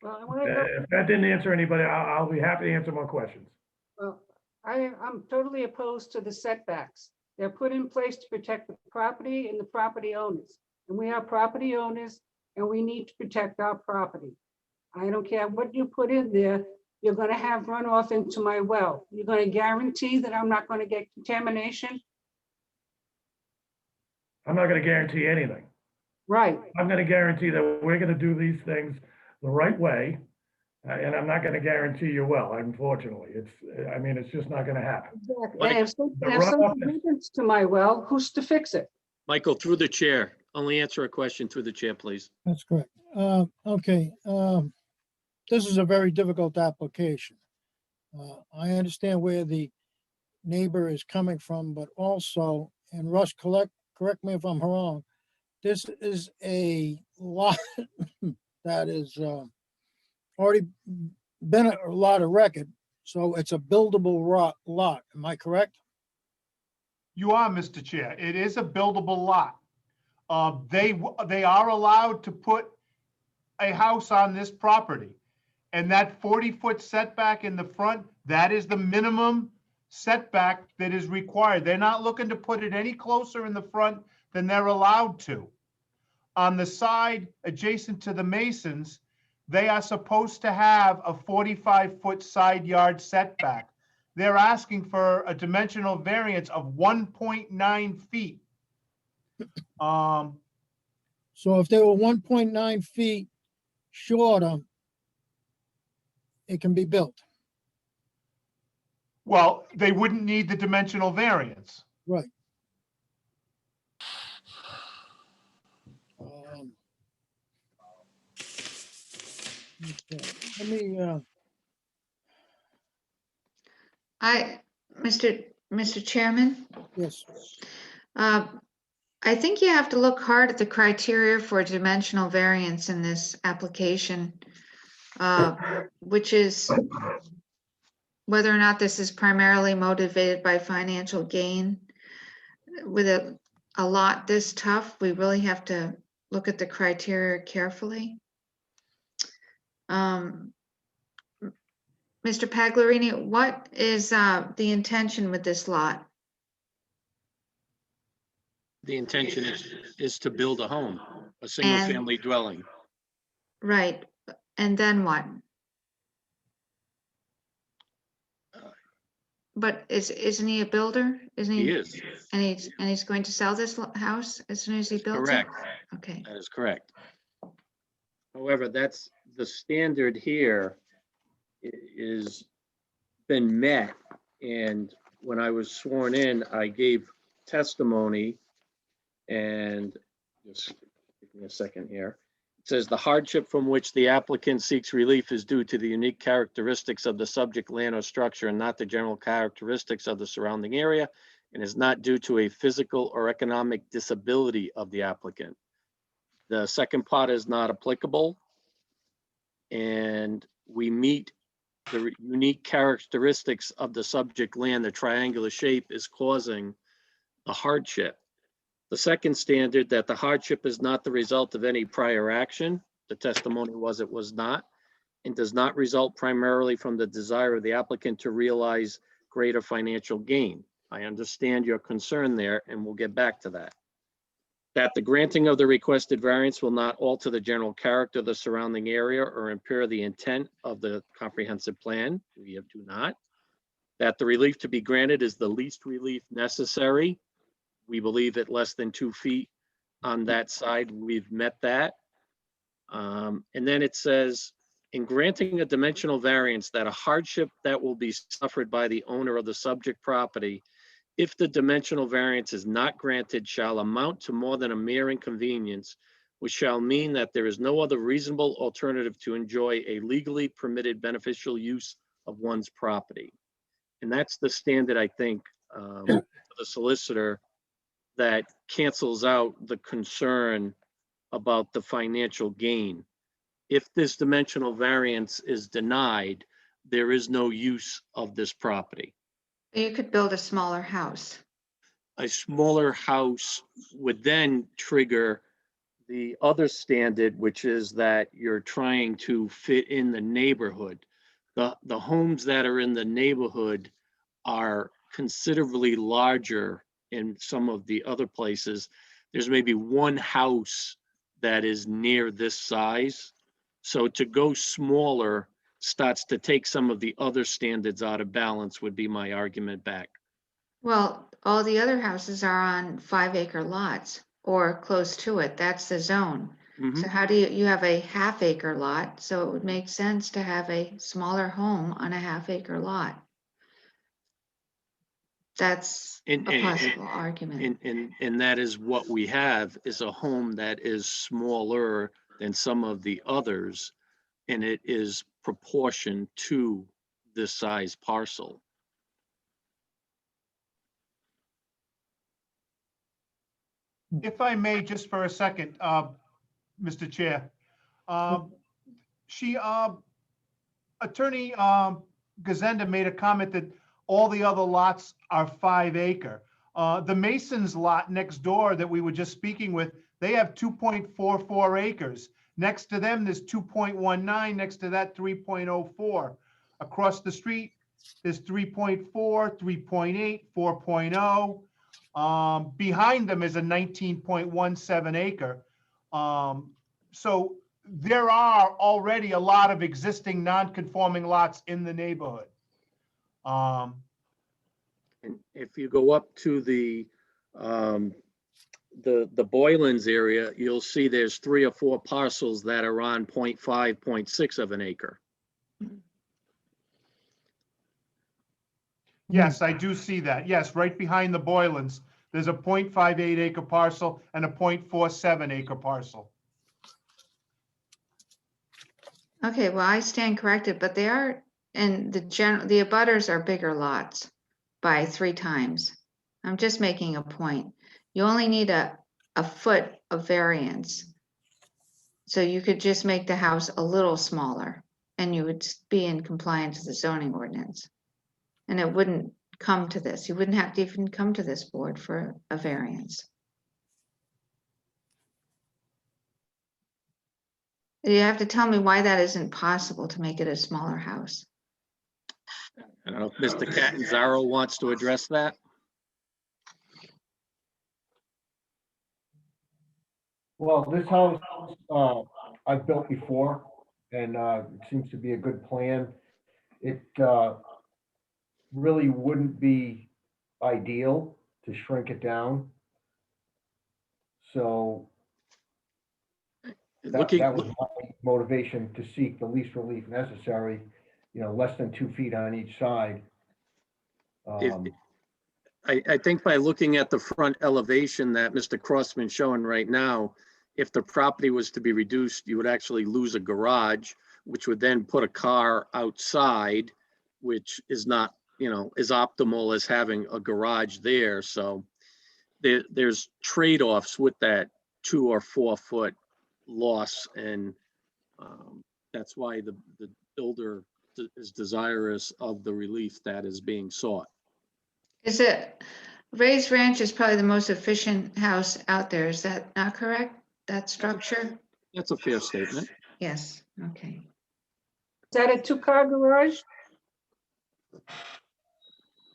Well, I want to go. If that didn't answer anybody, I'll be happy to answer more questions. Well, I'm totally opposed to the setbacks. They're put in place to protect the property and the property owners. And we are property owners and we need to protect our property. I don't care what you put in there, you're going to have runoff into my well. You're going to guarantee that I'm not going to get contamination? I'm not going to guarantee anything. Right. I'm going to guarantee that we're going to do these things the right way. And I'm not going to guarantee you well, unfortunately. It's just not going to happen. Exactly. And if something happens to my well, who's to fix it? Michael, through the chair, only answer a question through the chair, please. That's correct. Okay. This is a very difficult application. I understand where the neighbor is coming from, but also, and Russ, correct me if I'm wrong, this is a lot that is already been a lot of record, so it's a buildable lot. Am I correct? You are, Mr. Chair. It is a buildable lot. They are allowed to put a house on this property. And that 40-foot setback in the front, that is the minimum setback that is required. They're not looking to put it any closer in the front than they're allowed to. On the side adjacent to the Masons, they are supposed to have a 45-foot side yard setback. They're asking for a dimensional variance of 1.9 feet. So if they were 1.9 feet shorter, it can be built. Well, they wouldn't need the dimensional variance. Right. Okay. Let me, Mr. Chairman, yes. I think you have to look hard at the criteria for dimensional variance in this application, which is whether or not this is primarily motivated by financial gain. With a lot this tough, we really have to look at the criteria carefully. Mr. Paglarini, what is the intention with this lot? The intention is to build a home, a single family dwelling. Right, and then what? But isn't he a builder? Isn't he? He is. And he's going to sell this house as soon as he builds it? Correct. Okay. That is correct. However, that's the standard here is been met. And when I was sworn in, I gave testimony, and just give me a second here. It says the hardship from which the applicant seeks relief is due to the unique characteristics of the subject land or structure and not the general characteristics of the surrounding area, and is not due to a physical or economic disability of the applicant. The second part is not applicable, and we meet the unique characteristics of the subject land. The triangular shape is causing the hardship. The second standard, that the hardship is not the result of any prior action. The testimony was it was not, and does not result primarily from the desire of the applicant to realize greater financial gain. I understand your concern there, and we'll get back to that. That the granting of the requested variance will not alter the general character of the surrounding area or impair the intent of the comprehensive plan. We do not. That the relief to be granted is the least relief necessary. We believe at less than 2 feet on that side, we've met that. And then it says, in granting a dimensional variance, that a hardship that will be suffered by the owner of the subject property, if the dimensional variance is not granted, shall amount to more than a mere inconvenience, which shall mean that there is no other reasonable alternative to enjoy a legally permitted beneficial use of one's property. And that's the standard, I think, for the solicitor, that cancels out the concern about the financial gain. If this dimensional variance is denied, there is no use of this property. You could build a smaller house. A smaller house would then trigger the other standard, which is that you're trying to fit in the neighborhood. The homes that are in the neighborhood are considerably larger in some of the other places. There's maybe one house that is near this size. So to go smaller starts to take some of the other standards out of balance, would be my argument back. Well, all the other houses are on 5-acre lots or close to it. That's the zone. So how do you have a half-acre lot? So it would make sense to have a smaller home on a half-acre lot. That's a possible argument. And that is what we have, is a home that is smaller than some of the others, and it is proportioned to this size parcel. If I may, just for a second, Mr. Chair. Attorney Gazenda made a comment that all the other lots are 5-acre. The Masons lot next door that we were just speaking with, they have 2.44 acres. Next to them, there's 2.19. Next to that, 3.04. Across the street, there's 3.4, 3.8, 4.0. Behind them is a 19.17 acre. So there are already a lot of existing non-conforming lots in the neighborhood. And if you go up to the Boylan's area, you'll see there's 3 or 4 parcels that are on 0.5, 0.6 of an acre. Yes, I do see that. Yes, right behind the Boylan's, there's a 0.58 acre parcel and a 0.47 acre parcel. Okay, well, I stand corrected, but they are, and the abutters are bigger lots by 3 times. I'm just making a point. You only need a foot of variance. So you could just make the house a little smaller and you would be in compliance with the zoning ordinance. And it wouldn't come to this. You wouldn't have to even come to this board for a variance. You have to tell me why that isn't possible to make it a smaller house. I don't know if Mr. Catanzaro wants to address that. Well, this house, I've built before, and it seems to be a good plan. It really wouldn't be ideal to shrink it down. So that was my motivation to seek the least relief necessary, less than 2 feet on each side. I think by looking at the front elevation that Mr. Crossman's showing right now, if the property was to be reduced, you would actually lose a garage, which would then put a car outside, which is not, as optimal as having a garage there. So there's trade-offs with that 2 or 4 foot loss. And that's why the builder is desirous of the relief that is being sought. Is it, Ray's Ranch is probably the most efficient house out there. Is that not correct? That structure? That's a fair statement. Yes, okay. Is that a two-car garage?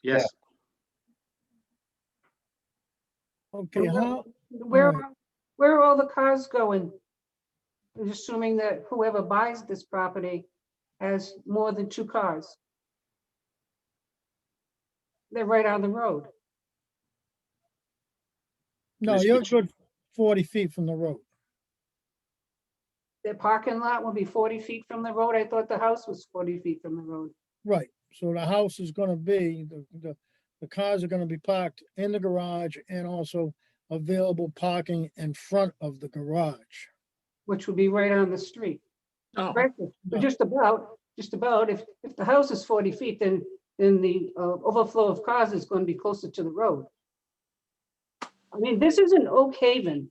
Yes. Okay, how, Where, Alright. where are all the cars going? I'm assuming that whoever buys this property has more than two cars. They're right on the road. no, Mr. you're Ch- good 40 feet from the road. Their parking lot will be 40 feet from the road. I thought the house was 40 feet from the road. Right, so the house is gonna be, the cars are gonna be parked in the garage and also available parking in front of the garage. Which would be right on the street. Oh, Right, but just about, if the house is 40 feet, then the overflow of cars is going to be closer to the road. I mean, this isn't Oak Haven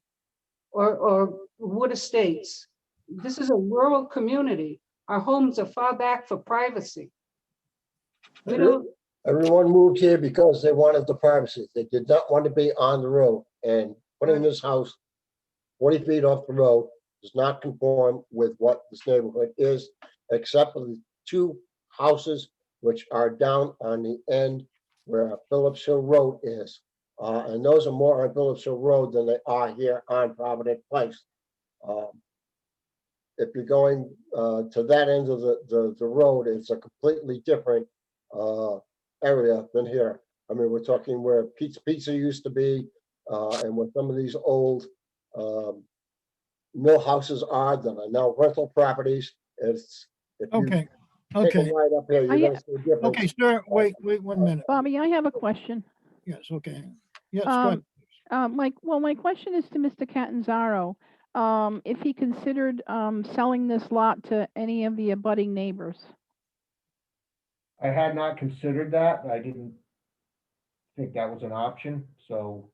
or Wood Estates. This is a rural community. Our homes are far back for privacy. We don't, Everyone moved here because they wanted the privacy. They did not want to be on the road, and putting this house 40 feet off the road does not conform with what this neighborhood is, except for the two houses which are down on the end where Phillips Hill Road is. And those are more on Phillips Hill Road than they are here on Provident Place. If you're going to that end of the road, it's a completely different area than here. I mean, we're talking where Pizza used to be, and where some of these old mill houses are that are now rental properties. It's, if you Okay, take a okay, ride up here, you're gonna see a difference. okay, sir, wait 1 minute. Bobby, I have a question. Yes, okay. Yes, go ahead. My question is to Mr. Catanzaro. If he considered, selling this lot to any of the abutting neighbors. I had not considered that. I didn't think that was an option, so,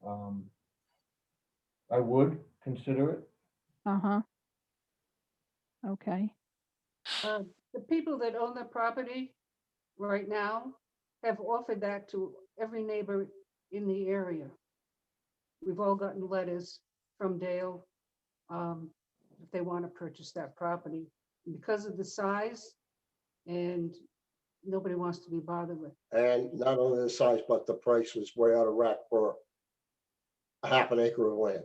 I would consider it. Uh-huh. Okay. the people that own the property right now have offered that to every neighbor in the area. We've all gotten letters from Dale, if they want to purchase that property. Because of the size, and nobody wants to be bothered with. And not only the size, but the price was way out of whack for a half an acre of land.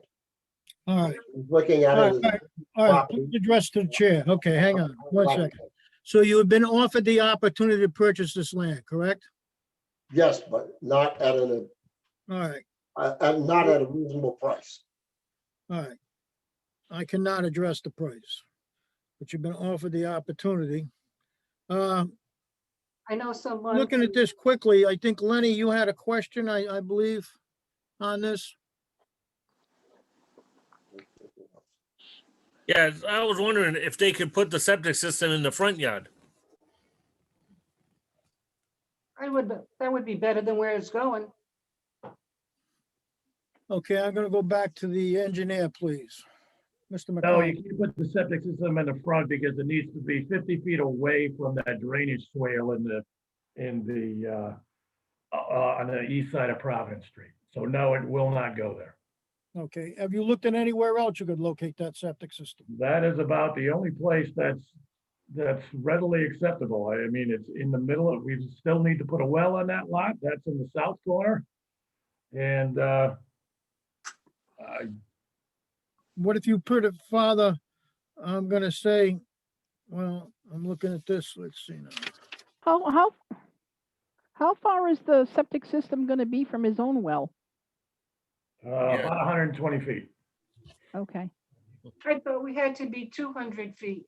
All right, Looking at all it. right, as all right, property. please address to the chair. Okay, hang on, 1 second. So you have been offered the opportunity to purchase this land, correct? Yes, but not at All right, not at a reasonable price. all right. I cannot address the price, but you've been offered the opportunity. I know someone. Looking at this quickly, I think Lenny, you had a question, I believe, on this. Yeah, I was wondering if they could put the septic system in the front yard. That would be better than where it's going. Okay, I'm gonna go back to the engineer, please. Mr. No, you McCollum. can't put the septic system in the front because it needs to be 50 feet away from that drainage swale on the east side of Providence Street. So no, it will not go there. Okay, have you looked at anywhere else you could locate that septic system? That is about the only place that's readily acceptable. I mean, it's in the middle of, we still need to put a well on that lot. That's in the south corner. And What if you put it farther, I'm gonna say, well, I'm looking at this, let's see now. How far is the septic system gonna be from his own well? about 120 feet. Okay. I thought we had to be 200 feet.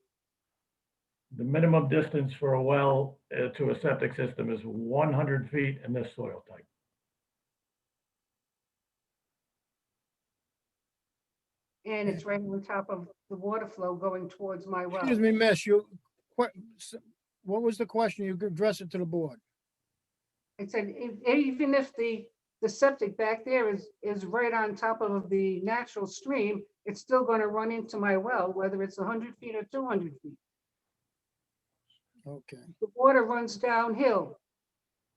The minimum distance for a well to a septic system is 100 feet in this soil type. And it's right on top of the water flow going towards my well. Excuse me, miss, what was the question? You could address it to the board. I said, even if the septic back there is right on top of the natural stream, it's still going to run into my well, whether it's 100 feet or 200 feet. Okay, The water runs downhill.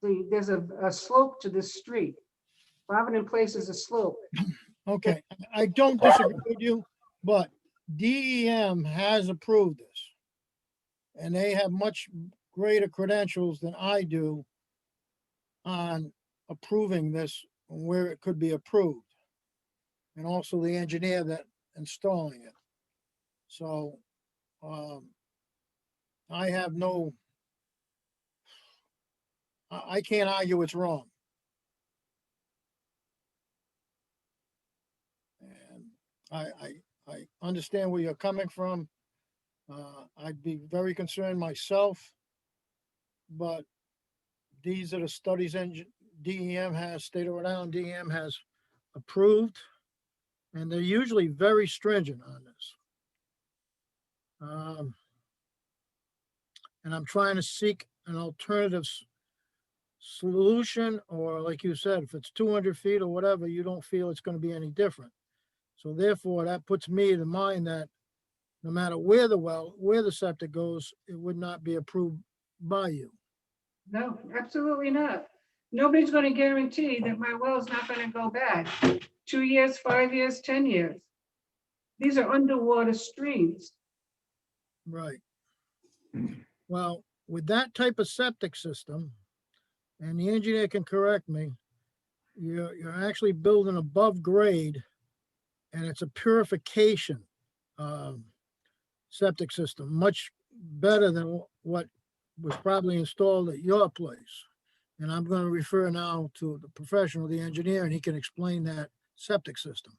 There's a slope to this street. Provident Place is a slope. Okay, I don't disagree with you, but DEM has approved this. And they have much greater credentials than I do on approving this, where it could be approved. And also the engineer that installing it. So, I have no, I can't argue it's wrong. And I understand where you're coming from. I'd be very concerned myself, but these are the studies DEM has, State of Rhode Island DEM has approved, and they're usually very stringent on this. And I'm trying to seek an alternative solution, or like you said, if it's 200 feet or whatever, you don't feel it's going to be any different. So therefore, that puts me in mind that no matter where the septic goes, it would not be approved by you. No, absolutely not. Nobody's going to guarantee that my well is not going to go bad. 2 years, 5 years, 10 years. These are underwater streams. Right. Well, with that type of septic system, and the engineer can correct me, you're actually building above grade, and it's a purification septic system, much better than what was probably installed at your place. And I'm going to refer now to the professional, the engineer, and he can explain that septic system.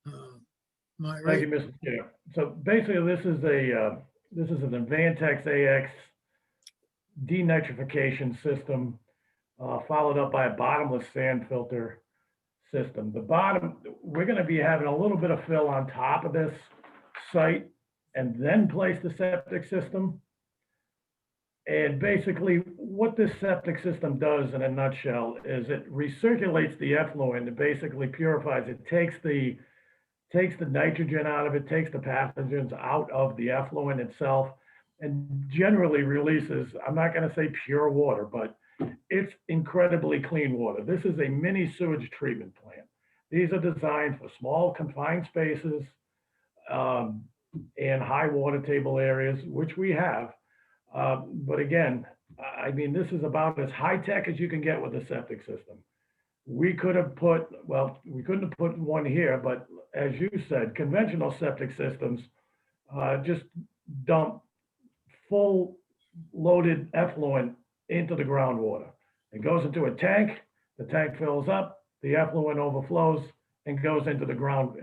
Am I Thank right? you, Mr. Chair. So basically, this is an Advantex AX denitrification system, followed up by a bottomless sand filter system. The bottom, we're going to be having a little bit of fill on top of this site and then place the septic system. And basically, what this septic system does in a nutshell is it recirculates the effluent. It basically purifies it, takes the nitrogen out of it, takes the pathogens out of the effluent itself, and generally releases, I'm not going to say pure water, but it's incredibly clean water. This is a mini sewage treatment plant. These are designed for small confined spaces and high water table areas, which we have. But again, I mean, this is about as high tech as you can get with a septic system. We could have put, well, we couldn't have put one here, but as you said, conventional septic systems just dump full loaded effluent into the groundwater. It goes into a tank, the tank fills up, the effluent overflows and goes into the ground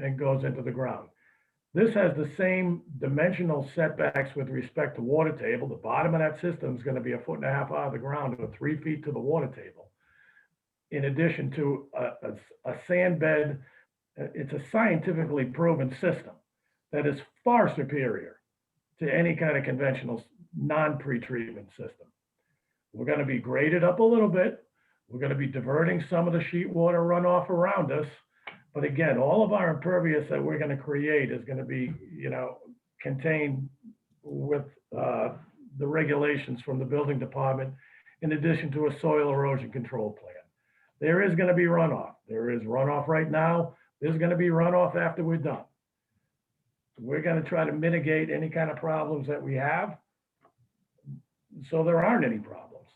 This has the same dimensional setbacks with respect to water table. The bottom of that system is going to be 1.5 feet out of the ground or 3 feet to the water table. In addition to a sand bed, it's a scientifically proven system that is far superior to any kind of conventional non-pretreatment system. We're going to be graded up a little bit. We're going to be diverting some of the sheet water runoff around us. But again, all of our impervious that we're going to create is going to be, contained with the regulations from the building department, in addition to a soil erosion control plan. There is going to be runoff. There is runoff right now. There's going to be runoff after we're done. We're going to try to mitigate any kind of problems that we have, so there aren't any problems.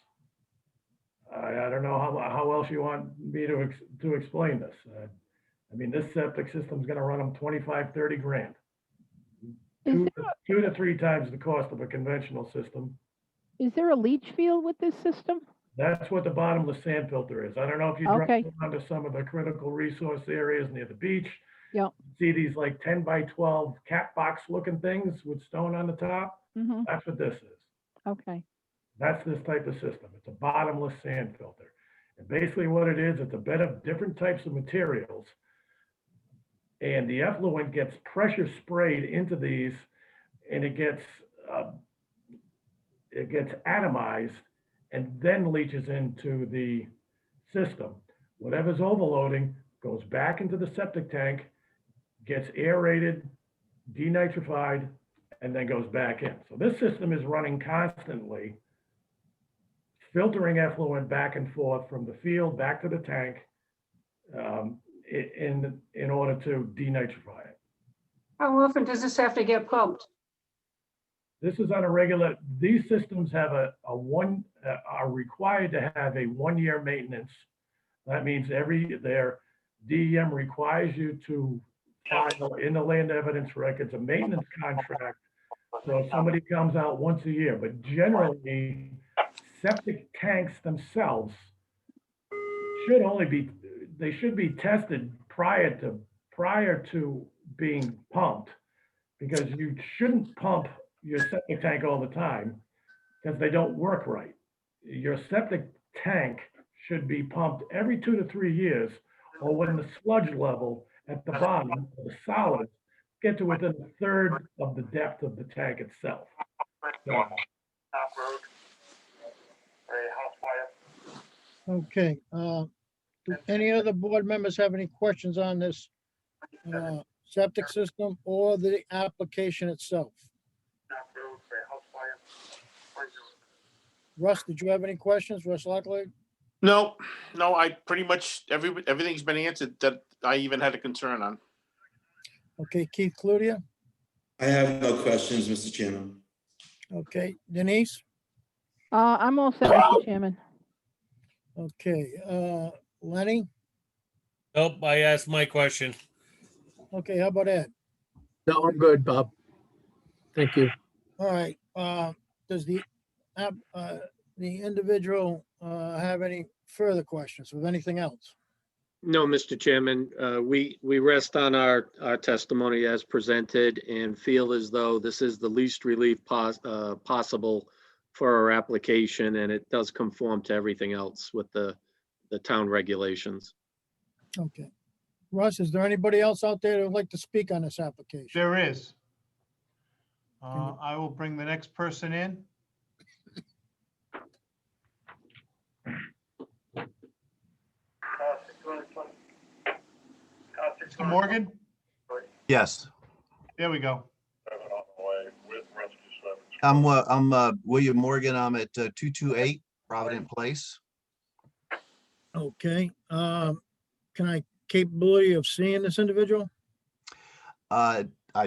I don't know how else you want me to explain this. I mean, this septic system is going to run them 25, 30 grand. Two to three times the cost of a conventional system. Is there a leach field with this system? That's what the bottomless sand filter is. I don't know if you drive onto some of the critical resource areas near the beach. Yep. See these like 10 by 12 cat box looking things with stone on the top? Mm-hmm. That's what this is. Okay. That's this type of system. It's a bottomless sand filter. And basically what it is, it's a bed of different types of materials. And the effluent gets pressure sprayed into these, and it gets atomized and then leaches into the system. Whatever's overloading goes back into the septic tank, gets aerated, denitrified, and then goes back in. So this system is running constantly filtering effluent back and forth from the field back to the tank in order to denitrify it. How often does this have to get pumped? This is on a regular, these systems have are required to have a 1-year maintenance. That means their DEM requires you to file in the land evidence records a maintenance contract. So somebody comes out once a year, but generally septic tanks themselves they should be tested prior to being pumped, because you shouldn't pump your septic tank all the time because they don't work right. Your septic tank should be pumped every 2 to 3 years, or when the sludge level at the bottom of the solids get to within a third of the depth of the tank itself. So, Okay, do any other board members have any questions on this septic system or the application itself? Russ, did you have any questions? Russ Lockley? No, I pretty much, everything's been answered that I even had a concern on. Okay, Keith Cludier? I have no questions, Mr. Chairman. Okay, Denise? I'm all set, Mr. Chairman. Okay, Lenny? Nope, I asked my question. Okay, how about Ed? No, I'm good, Bob. Thank you. All right, does the individual have any further questions of anything else? No, Mr. Chairman, we rest on our testimony as presented and feel as though this is the least relief possible for our application, and it does conform to everything else with the town regulations. Okay. Russ, is there anybody else out there that would like to speak on this application? There is. I will bring the next person in. Mr. Morgan? Yes, There we go. I'm William Morgan. I'm at 228 Provident Place. Okay, can I capability of seeing this individual? I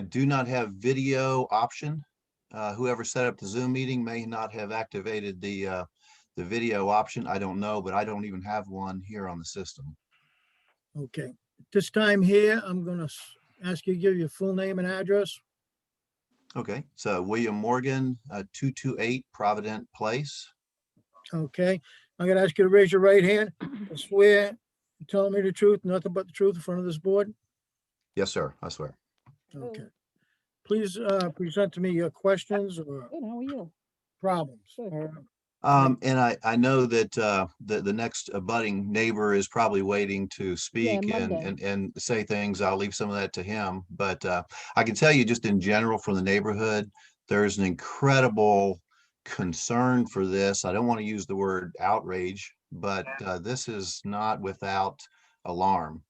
do not have video option. Whoever set up the Zoom meeting may not have activated the video option. I don't know, but I don't even have one here on the system. Okay, this time here, I'm gonna ask you to give your full name and address. Okay, so William Morgan, 228 Provident Place. Okay, I'm gonna ask you to raise your right hand. I swear, you're telling me the truth, nothing but the truth in front of this board. Yes, sir, I swear. Okay. Please present to me your questions or Good, how are you? problems. And I know that the next abutting neighbor is probably waiting to speak and say things. I'll leave some of that to him. But I can tell you just in general from the neighborhood, there's an incredible concern for this. I don't want to use the word outrage, but this is not without alarm.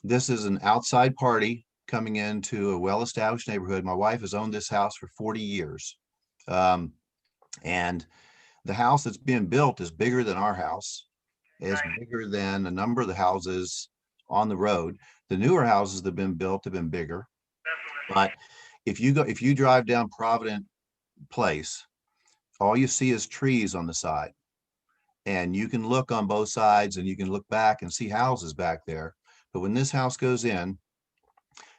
This is an outside party coming into a well-established neighborhood. My wife has owned this house for 40 years. And the house that's being built is bigger than our house. It's bigger than a number of the houses on the road. The newer houses that have been built have been bigger. But if you drive down Provident Place, all you see is trees on the side. And you can look on both sides and you can look back and see houses back there. But when this house goes in,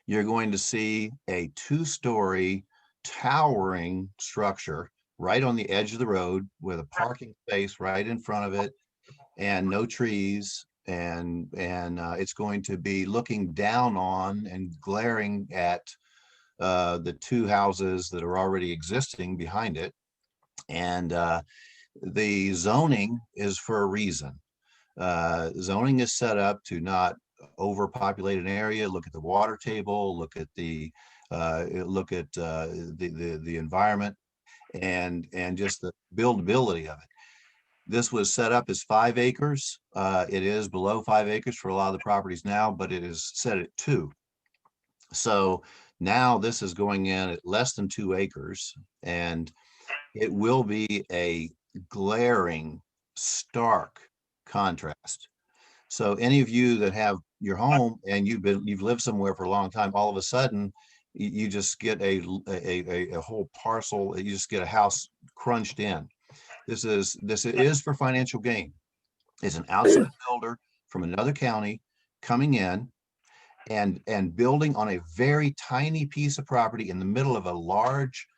you're going to see a 2-story towering structure right on the edge of the road with a parking space right in front of it and no trees. And it's going to be looking down on and glaring at the 2 houses that are already existing behind it. And the zoning is for a reason. Zoning is set up to not overpopulate an area, look at the water table, look at the environment and just the buildability of it. This was set up as 5 acres. It is below 5 acres for a lot of the properties now, but it is set at 2. So now this is going in at less than 2 acres, and it will be a glaring, stark contrast. So any of you that have your home and you've lived somewhere for a long time, all of a sudden you just get a whole parcel, you just get a house crunched in. This is for financial gain. It's an outside builder from another county coming in and building on a very tiny piece of property in the middle of a large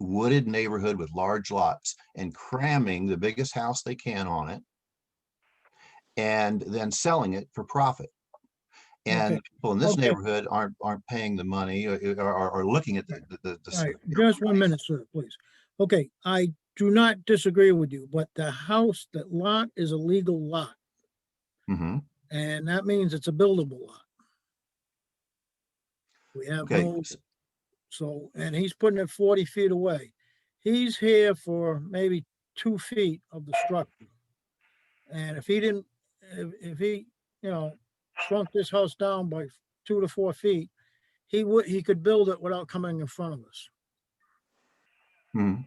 wooded neighborhood with large lots and cramming the biggest house they can on it and then selling it for profit. And Okay. people in this Okay. neighborhood aren't paying the money or looking at the All right, just 1 minute, sir, please. Okay, I do not disagree with you, but the house, that lot is a legal lot, Mhm. and that means it's a buildable lot. We have Okay. no, so, and he's putting it 40 feet away. He's here for maybe 2 feet of the structure. And if he didn't, if he, shrunk this house down by 2 to 4 feet, he could build it without coming in front of us. Mhm.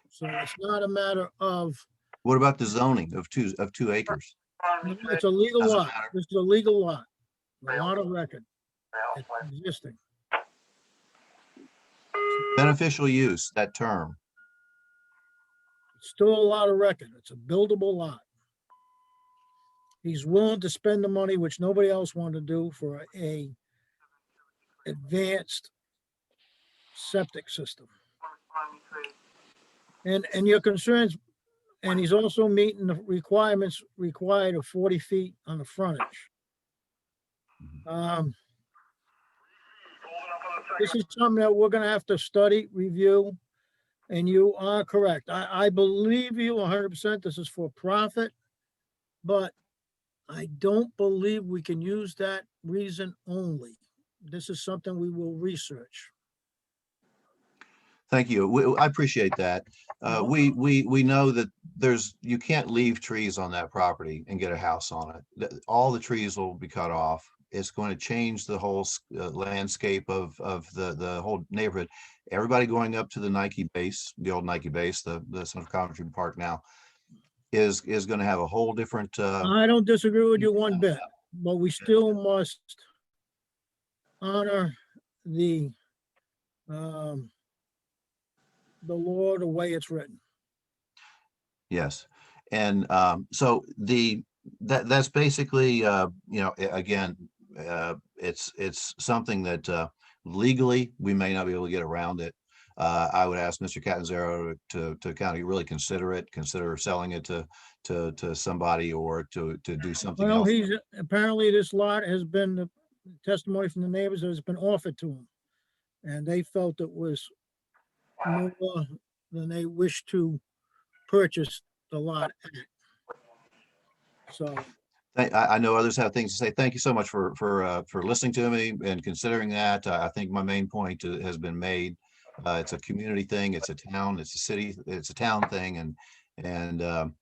So it's not a matter of, What about the zoning of 2 acres? it's a legal Doesn't lot. matter. This is a legal lot. A lot of record. It's existing. Beneficial use, that term. It's still a lot of record. It's a buildable lot. He's willing to spend the money, which nobody else wanted to do, for a advanced septic system. And your concerns, and he's also meeting the requirements required of 40 feet on the frontage. This is something that we're gonna have to study, review, and you are correct. I believe you 100%. This is for profit, but I don't believe we can use that reason only. This is something we will research. Thank you. I appreciate that. We know that you can't leave trees on that property and get a house on it. All the trees will be cut off. It's going to change the whole landscape of the whole neighborhood. Everybody going up to the Nike base, the old Nike base, the Central Coventry Park now, is going to have a whole different. I don't disagree with you one bit, but we still must honor the law the way it's written. Yes, and so that's basically again it's something that legally we may not be able to get around it. I would ask Mr. Catanzaro to kind of really consider selling it to somebody or to do something Well, else. apparently this lot has been, the testimony from the neighbors has been offered to him. And they felt it was more than they wish to purchase the lot at. So. I know others have things to say. Thank you so much for listening to me and considering that. I think my main point has been made. It's a community thing. It's a town. It's a city. It's a town thing, and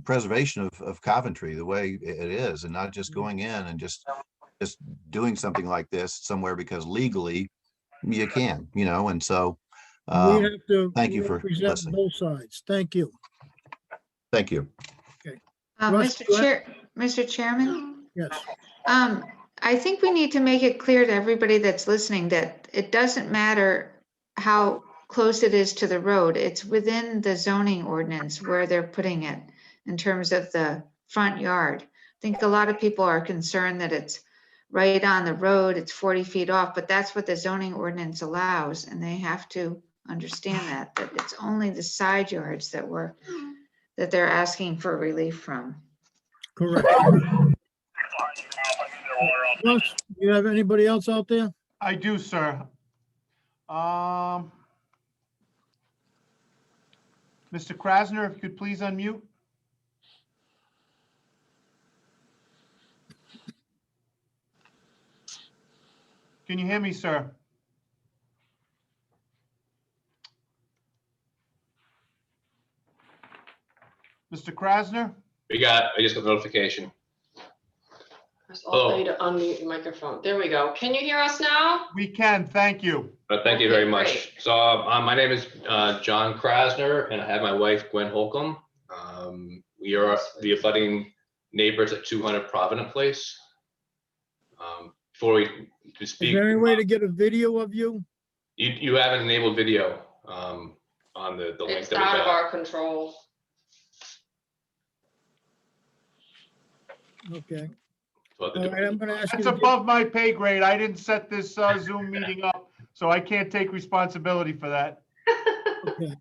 preservation of Coventry the way it is, and not just going in and just doing something like this somewhere because legally you can, and so. We have to thank you for represent listening. both sides. Thank you. Thank you. Okay. Mr. Chairman? Yes. I think we need to make it clear to everybody that's listening that it doesn't matter how close it is to the road. It's within the zoning ordinance where they're putting it in terms of the front yard. I think a lot of people are concerned that it's right on the road, it's 40 feet off, but that's what the zoning ordinance allows, and they have to understand that it's only the side yards that they're asking for relief from. Correct. Russ, do you have anybody else out there? I do, sir. Mr. Krasner, if you could please unmute. Can you hear me, sir? Mr. Krasner? I just got notification. Press Alt A to unmute your microphone. There we go. Can you hear us now? We can, thank you. Thank you Okay, very much. great. So my name is John Krasner, and I have my wife Gwen Holcomb. We are the abutting neighbors at 200 Provident Place. Before we Is speak, there any way to get a video of you? you have an enabled video on the link It's that we out of got. our control. Okay. So All right, I'm gonna ask you. That's to get- above my pay grade. I didn't set this Zoom meeting up, so I can't take responsibility for that. Okay.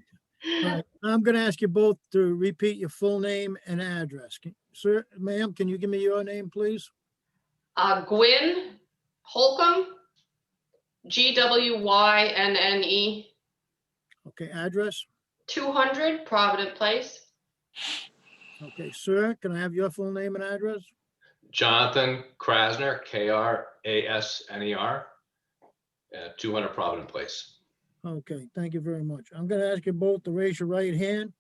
All right, I'm gonna ask you both to repeat your full name and address. Sir, ma'am, can you give me your name, please? Gwyn Holcomb, GWYNNE, Okay, address? 200 Provident Place. Okay, sir, can I have your full name and address? Jonathan Krasner, Krasner, 200 Provident Place. Okay, thank you very much. I'm gonna ask you both to raise your right hand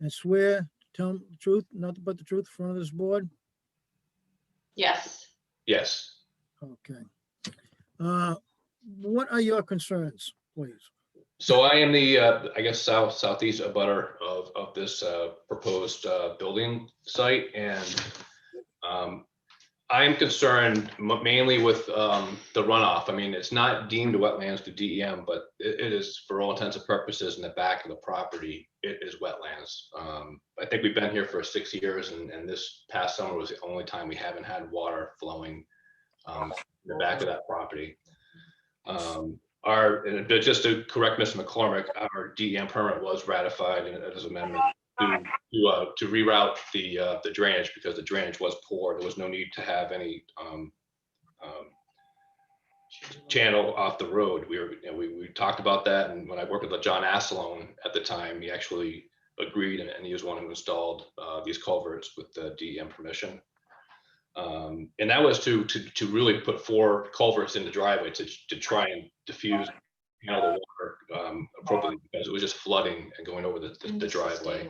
and swear to tell the truth, nothing but the truth in front of this board. Yes. Yes. Okay. What are your concerns, please? So I am the, I guess, southeast abutter of this proposed building site, and I'm concerned mainly with the runoff. I mean, it's not deemed wetlands to DEM, but it is, for all intents and purposes, in the back of the property, it is wetlands. I think we've been here for 6 years, and this past summer was the only time we haven't had water flowing in the back of that property. Just to correct Mr. McCormick, our DEM permit was ratified as amendment to reroute the drainage, because the drainage was poor. There was no need to have any channel off the road. We talked about that, and when I worked with John Asselone at the time, he actually agreed, and he was one who installed these culverts with the DEM permission. And that was to really put 4 culverts in the driveway to try and diffuse the water appropriately, because it was just flooding and going over the driveway.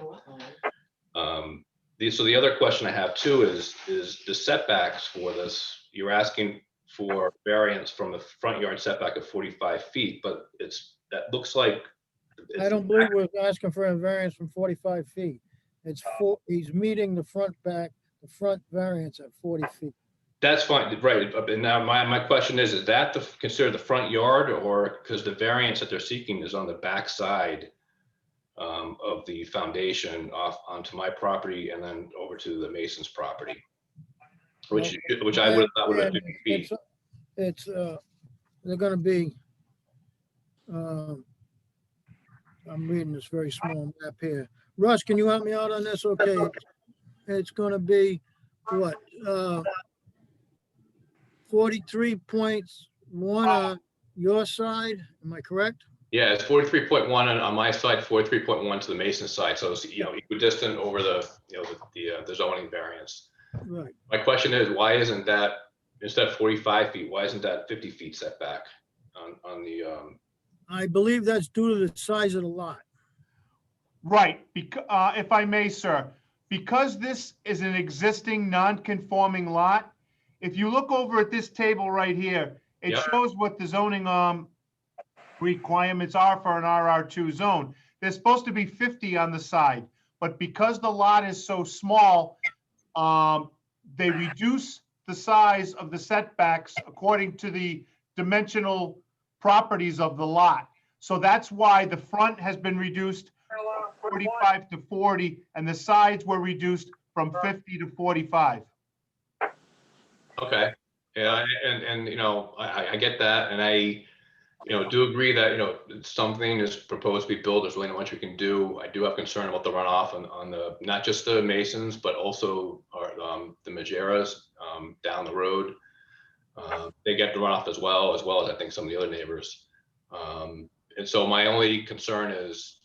So the other question I have too is the setbacks for this. You're asking for variance from the front yard setback of 45 feet, but that looks like. I don't believe we're asking for a variance from 45 feet. He's meeting the front variance at 40 feet. That's fine, right? And now my question is that considered the front yard, or because the variance that they're seeking is on the back side of the foundation off onto my property and then over to the Mason's property, which I would have thought would have been 50 feet. They're gonna be, I'm reading this very small map here. Russ, can you help me out on this? Okay, it's gonna be what? 43.1 on your side, am I correct? Yeah, it's 43.1 on my side, 43.1 to the Mason side. So it's, equidistant over the zoning variance. Right. My question is, why isn't that, instead of 45 feet, why isn't that 50 feet setback on the? I believe that's due to the size of the lot. Right, if I may, sir, because this is an existing non-conforming lot, if you look over at this table right here, it shows what the zoning requirements are for an RR2 zone. There's supposed to be 50 on the side, but because the lot is so small, they reduce the size of the setbacks according to the dimensional properties of the lot. So that's why the front has been reduced 45 to 40, and the sides were reduced from 50 to 45. Okay, yeah, and I get that, and I do agree that something is proposed to be built. There's really not much we can do. I do have concern about the runoff on the not just the Masons, but also the Majeras down the road. They get the runoff as well as I think some of the other neighbors. And so my only concern is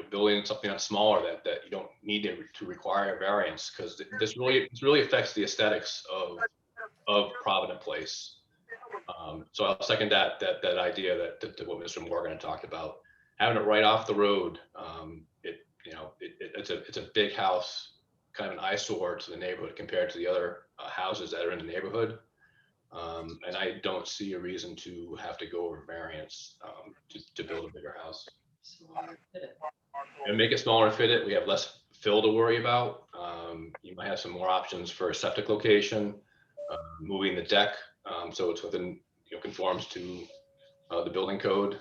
building something that's smaller that you don't need to require a variance, because this really affects the aesthetics of Provident Place. So I'll second that idea that what Mr. Morgan had talked about, having it right off the road. It's a big house, kind of an eyesore to the neighborhood compared to the other houses that are in the neighborhood. And I don't see a reason to have to go over variance to build a bigger house. And make it smaller and fit it. We have less fill to worry about. You might have some more options for a septic location, moving the deck so it's within, conforms to the building code.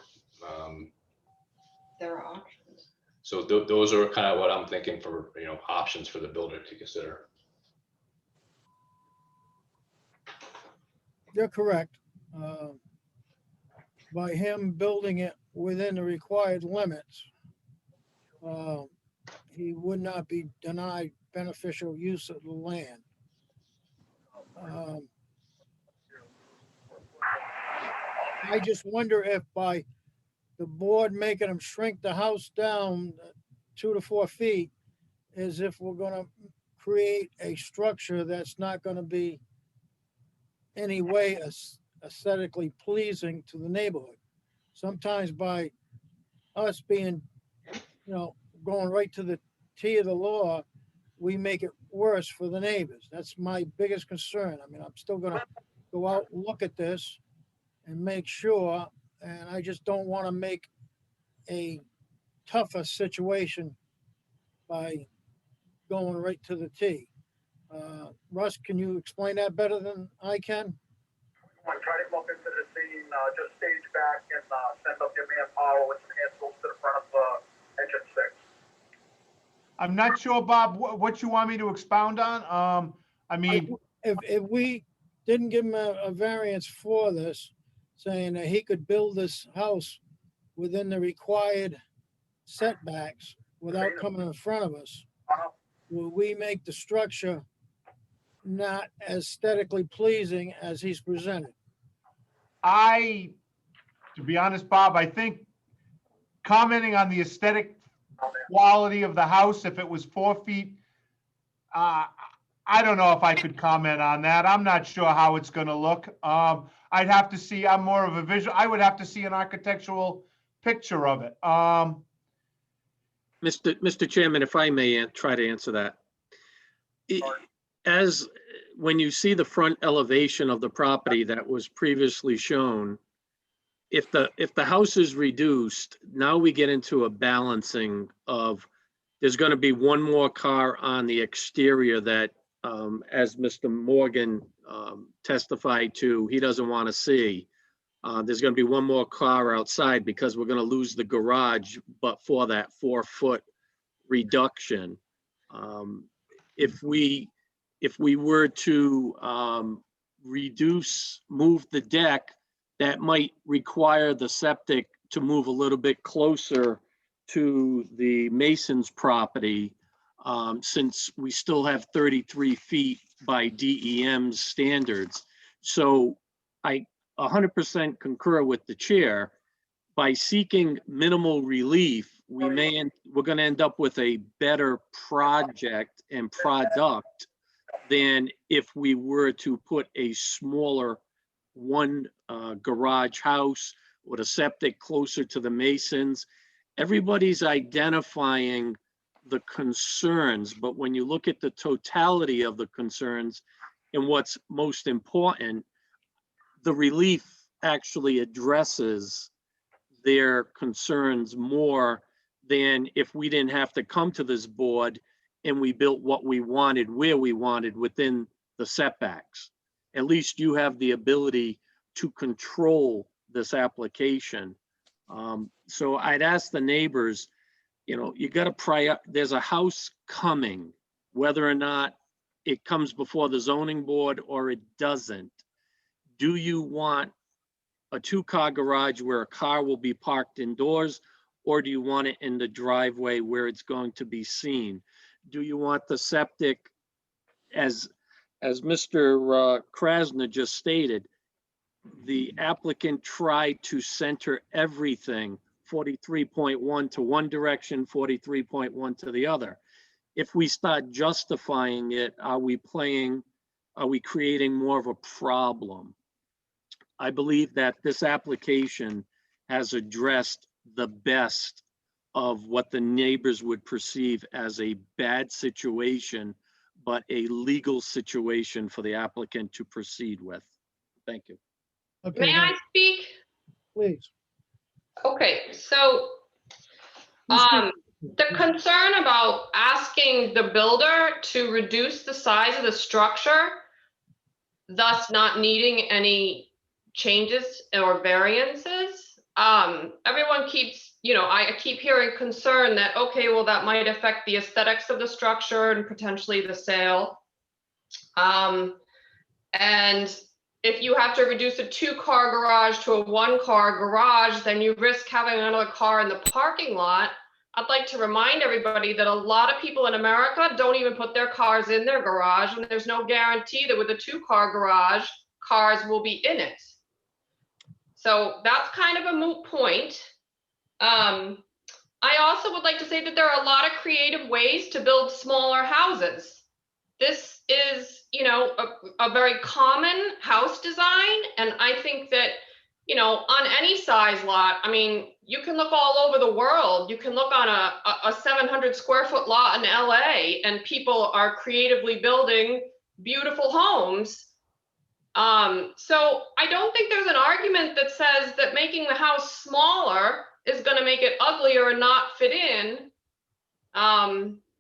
There are options. So those are kind of what I'm thinking for, options for the builder to consider. You're correct. By him building it within the required limits, he would not be denied beneficial use of the land. I just wonder if by the board making him shrink the house down 2 to 4 feet, as if we're gonna create a structure that's not gonna be any way aesthetically pleasing to the neighborhood. Sometimes by us being, going right to the T of the law, we make it worse for the neighbors. That's my biggest concern. I mean, I'm still gonna go out and look at this and make sure, and I just don't want to make a tougher situation by going right to the T. Russ, can you explain that better than I can? Try to come up into the scene, just stage back and send up your manpower with some hand tools to the front of entrance 6. I'm not sure, Bob, what you want me to expound on. I mean, If we didn't give him a variance for this, saying that he could build this house within the required setbacks without coming in front of us, will we make the structure not aesthetically pleasing as he's presented? To be honest, Bob, I think commenting on the aesthetic quality of the house, if it was 4 feet, I don't know if I could comment on that. I'm not sure how it's gonna look. I'd have to see, I'm more of a visual, I would have to see an architectural picture of it. Mr. Chairman, if I may try to answer that. As when you see the front elevation of the property that was previously shown, if the house is reduced, now we get into a balancing of, there's going to be one more car on the exterior that, as Mr. Morgan testified to, he doesn't want to see. There's going to be one more car outside because we're going to lose the garage, but for that 4-foot reduction. If we were to move the deck, that might require the septic to move a little bit closer to the Mason's property, since we still have 33 feet by DEM's standards. So I 100% concur with the chair. By seeking minimal relief, we're going to end up with a better project and product than if we were to put a smaller one garage house with a septic closer to the Masons. Everybody's identifying the concerns, but when you look at the totality of the concerns and what's most important, the relief actually addresses their concerns more than if we didn't have to come to this board and we built what we wanted, where we wanted within the setbacks. At least you have the ability to control this application. So I'd ask the neighbors, you got to there's a house coming, whether or not it comes before the zoning board or it doesn't. Do you want a 2-car garage where a car will be parked indoors, or do you want it in the driveway where it's going to be seen? Do you want the septic, as Mr. Krasner just stated, the applicant tried to center everything 43.1 to one direction, 43.1 to the other. If we start justifying it, are we creating more of a problem? I believe that this application has addressed the best of what the neighbors would perceive as a bad situation but a legal situation for the applicant to proceed with. Thank you. Okay, May I now, speak? please. Okay, so the concern about asking the builder to reduce the size of the structure, thus not needing any changes or variances. Everyone keeps, I keep hearing concern that, okay, well, that might affect the aesthetics of the structure and potentially the sale. And if you have to reduce a 2-car garage to a 1-car garage, then you risk having another car in the parking lot. I'd like to remind everybody that a lot of people in America don't even put their cars in their garage, and there's no guarantee that with a 2-car garage, cars will be in it. So that's kind of a moot point. I also would like to say that there are a lot of creative ways to build smaller houses. This is, a very common house design. And I think that, on any size lot, I mean, you can look all over the world. You can look on a 700 square foot lot in LA, and people are creatively building beautiful homes. So I don't think there's an argument that says that making the house smaller is going to make it uglier and not fit in.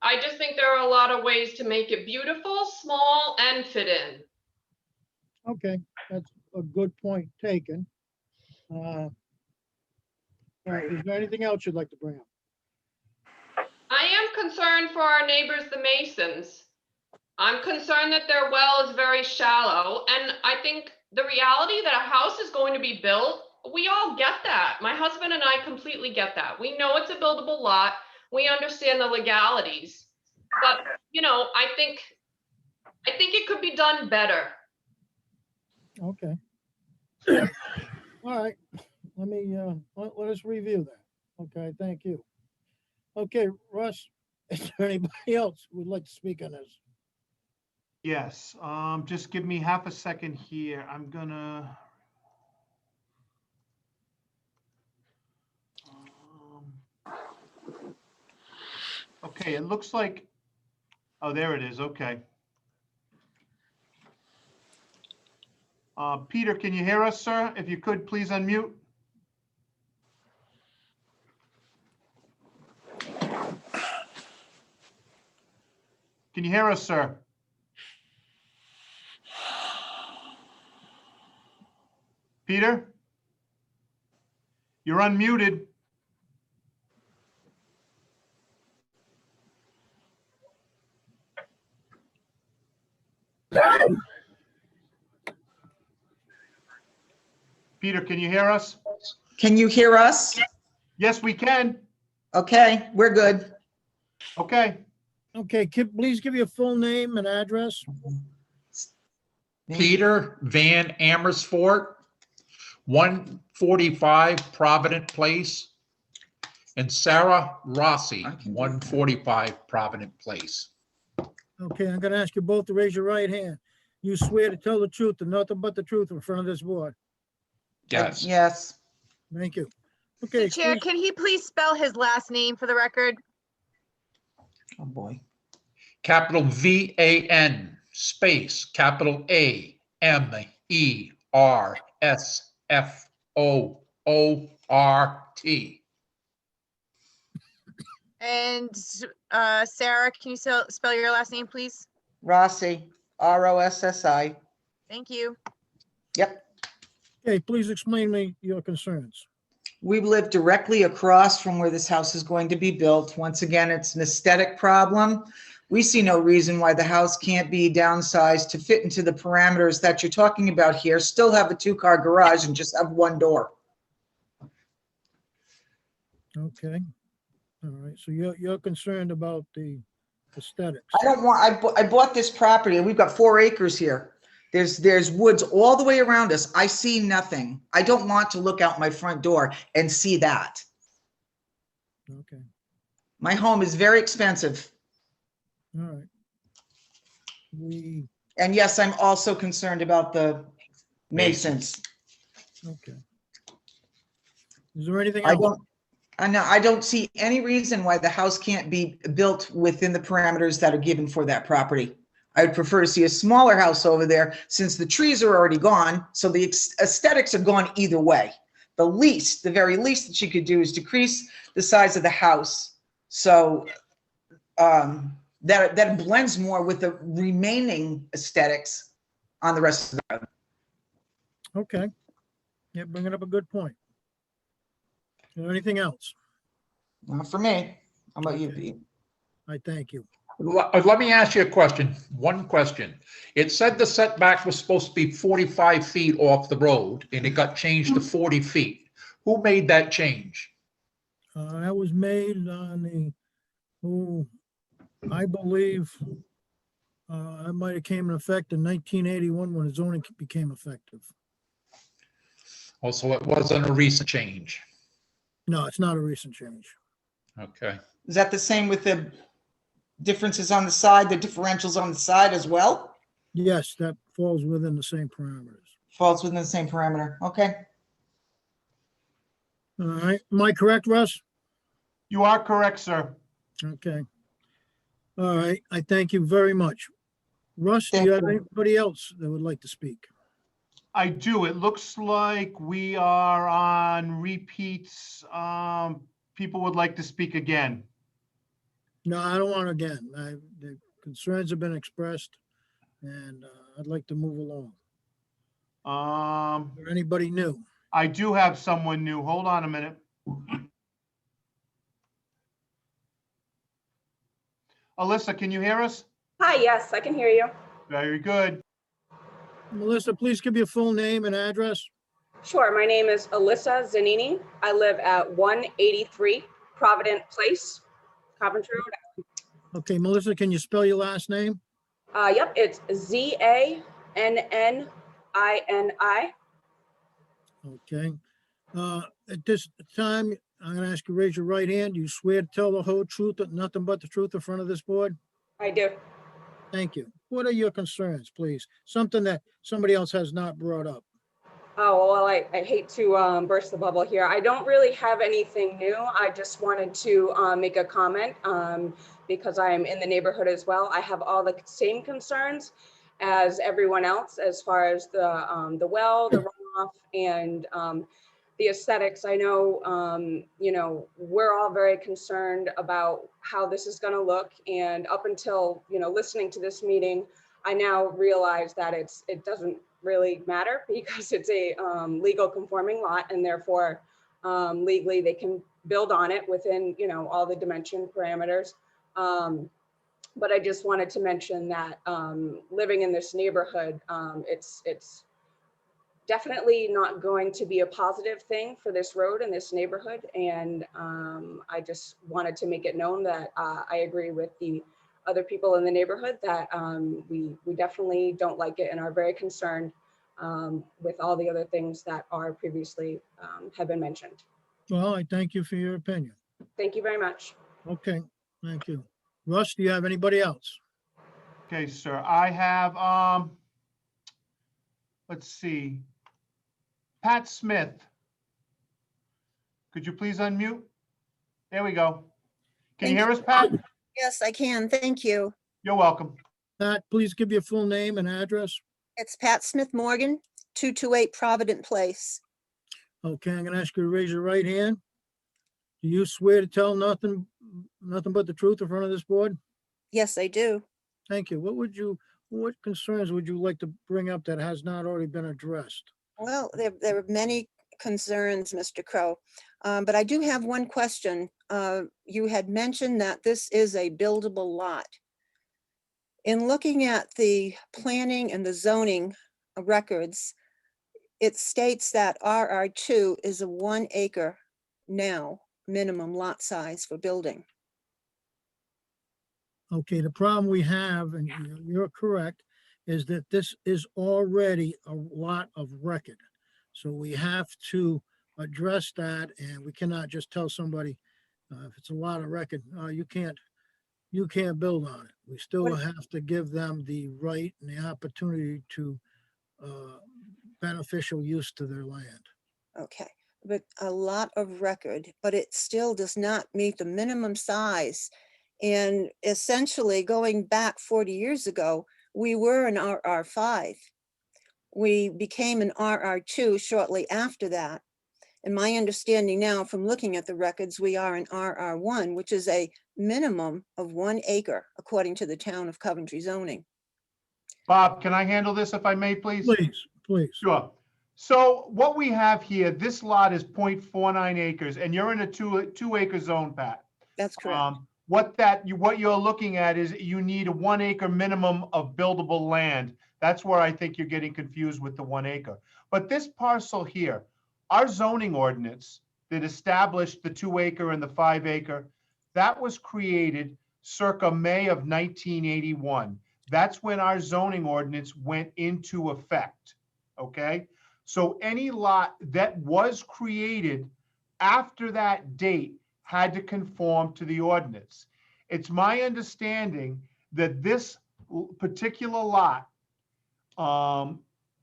I just think there are a lot of ways to make it beautiful, small, and fit in. Okay, that's a good point taken. All right, is there anything else you'd like to bring up? I am concerned for our neighbors, the Masons. I'm concerned that their well is very shallow, and I think the reality that a house is going to be built, we all get that. My husband and I completely get that. We know it's a buildable lot. We understand the legalities, but I think it could be done better. Okay. All right, let me, let us review that. Okay, thank you. Okay, Russ, is there anybody else who would like to speak on this? Yes, just give me half a second here. I'm gonna. Okay, it looks like, oh, there it is, okay. Peter, can you hear us, sir? If you could, please unmute. Can you hear us, sir? Peter? You're unmuted. Peter, can you hear us? Can you hear us? Yes, we can. Okay, we're good. Okay. Okay, please give your full name and address. Peter Van Amersfoort, 145 Provident Place, and Sarah Rossi, 145 Provident Place. Okay, I'm gonna ask you both to raise your right hand. You swear to tell the truth and nothing but the truth in front of this board. Yes. Yes. Thank you. Okay. Mr. Chair, can he please spell his last name for the record? Oh, boy. Capital VAN, space, capital AMERSFOORT. And Sarah, can you spell your last name, please? Rossi, ROSSI. Thank you. Yep. Okay, please explain me your concerns. We live directly across from where this house is going to be built. Once again, it's an aesthetic problem. We see no reason why the house can't be downsized to fit into the parameters that you're talking about here, still have a 2-car garage and just have 1 door. Okay. All right, so you're concerned about the aesthetics. I don't want, I bought this property and we've got 4 acres here. There's woods all the way around us. I see nothing. I don't want to look out my front door and see that. Okay. My home is very expensive. All right. And yes, I'm also concerned about the Masons. Okay. Is there anything else? I don't see any reason why the house can't be built within the parameters that are given for that property. I'd prefer to see a smaller house over there since the trees are already gone. So the aesthetics are gone either way. The very least that you could do is decrease the size of the house. So that blends more with the remaining aesthetics on the rest of the road. Okay. Yeah, bringing up a good point. Anything else? Not for me. How about you, Pete? I thank you. Let me ask you a question, one question. It said the setback was supposed to be 45 feet off the road and it got changed to 40 feet. Who made that change? That was made on I believe, I might have came in effect in 1981 when the zoning became effective. Oh, so it wasn't a recent change. No, it's not a recent change. Okay. Is that the same with the differences on the side, the differentials on the side as well? Yes, that falls within the same parameters. Falls within the same parameter. Okay. All right. Am I correct, Russ? You are correct, sir. Okay. All right. I thank you very much. Russ, do you have anybody else that would like to speak? I do. It looks like we are on repeats. People would like to speak again. No, I don't want to again. The concerns have been expressed and I'd like to move along. Or anybody new? I do have someone new. Hold on a minute. Alyssa, can you hear us? Hi, yes, I can hear you. Very good. Melissa, please give your full name and address. Sure, my name is Alyssa Zanini. I live at 183 Provident Place, Coventry Road. Okay, Melissa, can you spell your last name? Yep, it's Zanini. Okay. At this time, I'm going to ask you to raise your right hand. Do you swear to tell the whole truth, nothing but the truth in front of this board? I do. Thank you. What are your concerns, please? Something that somebody else has not brought up. Oh, well, I hate to burst the bubble here. I don't really have anything new. I just wanted to make a comment because I am in the neighborhood as well. I have all the same concerns as everyone else as far as the well, the runoff, and the aesthetics. I know, you know, we're all very concerned about how this is going to look. And up until, you know, listening to this meeting, I now realize that it doesn't really matter because it's a legal conforming lot, and therefore legally they can build on it within, you know, all the dimension parameters. But I just wanted to mention that living in this neighborhood, it's definitely not going to be a positive thing for this road and this neighborhood. And I just wanted to make it known that I agree with the other people in the neighborhood that we definitely don't like it and are very concerned with all the other things that are previously have been mentioned. Well, I thank you for your opinion. Thank you very much. Okay, thank you. Russ, do you have anybody else? Okay, sir. I have, let's see. Pat Smith. Could you please unmute? There we go. Can you hear us, Pat? Yes, I can. Thank you. You're welcome. Pat, please give your full name and address. It's Pat Smith Morgan, 228 Provident Place. Okay, I'm going to ask you to raise your right hand. Do you swear to tell nothing but the truth in front of this board? Yes, I do. Thank you. What concerns would you like to bring up that has not already been addressed? Well, there are many concerns, Mr. Crow, but I do have one question. You had mentioned that this is a buildable lot. In looking at the planning and the zoning records, it states that RR2 is a 1 acre now minimum lot size for building. Okay, the problem we have, and you're correct, is that this is already a lot of record. So we have to address that, and we cannot just tell somebody if it's a lot of record, you can't build on it. We still have to give them the right and the opportunity to beneficial use to their land. Okay, but a lot of record, but it still does not meet the minimum size. And essentially going back 40 years ago, We were an RR5. We became an RR2 shortly after that. And my understanding now from looking at the records, we are an RR1, which is a minimum of 1 acre, according to the town of Coventry zoning. Bob, can I handle this if I may, please? Please, please. Sure. So what we have here, this lot is 0.49 acres, and you're in a two acre zone, Pat. That's correct. What you're looking at is you need a 1 acre minimum of buildable land. That's where I think you're getting confused with the 1 acre. But this parcel here, our zoning ordinance that established the 2 acre and the 5 acre, that was created circa May of 1981. That's when our zoning ordinance went into effect, okay? So any lot that was created after that date had to conform to the ordinance. It's my understanding that this particular lot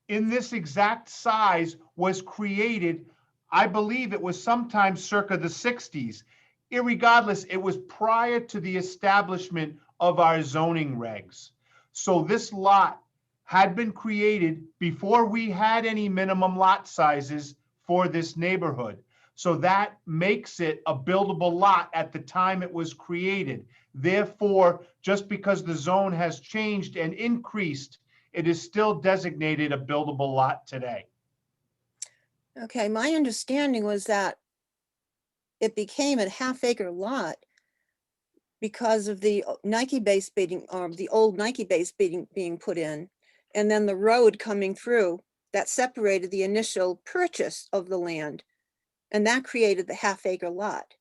in this exact size was created, I believe it was sometime circa the 60s. Irregardless, it was prior to the establishment of our zoning regs. So this lot had been created before we had any minimum lot sizes for this neighborhood. So that makes it a buildable lot at the time it was created. Therefore, just because the zone has changed and increased, it is still designated a buildable lot today. Okay, my understanding was that it became a half-acre lot because of the Nike base being, or the old Nike base being put in, and then the road coming through that separated the initial purchase of the land, and that created the half-acre lot.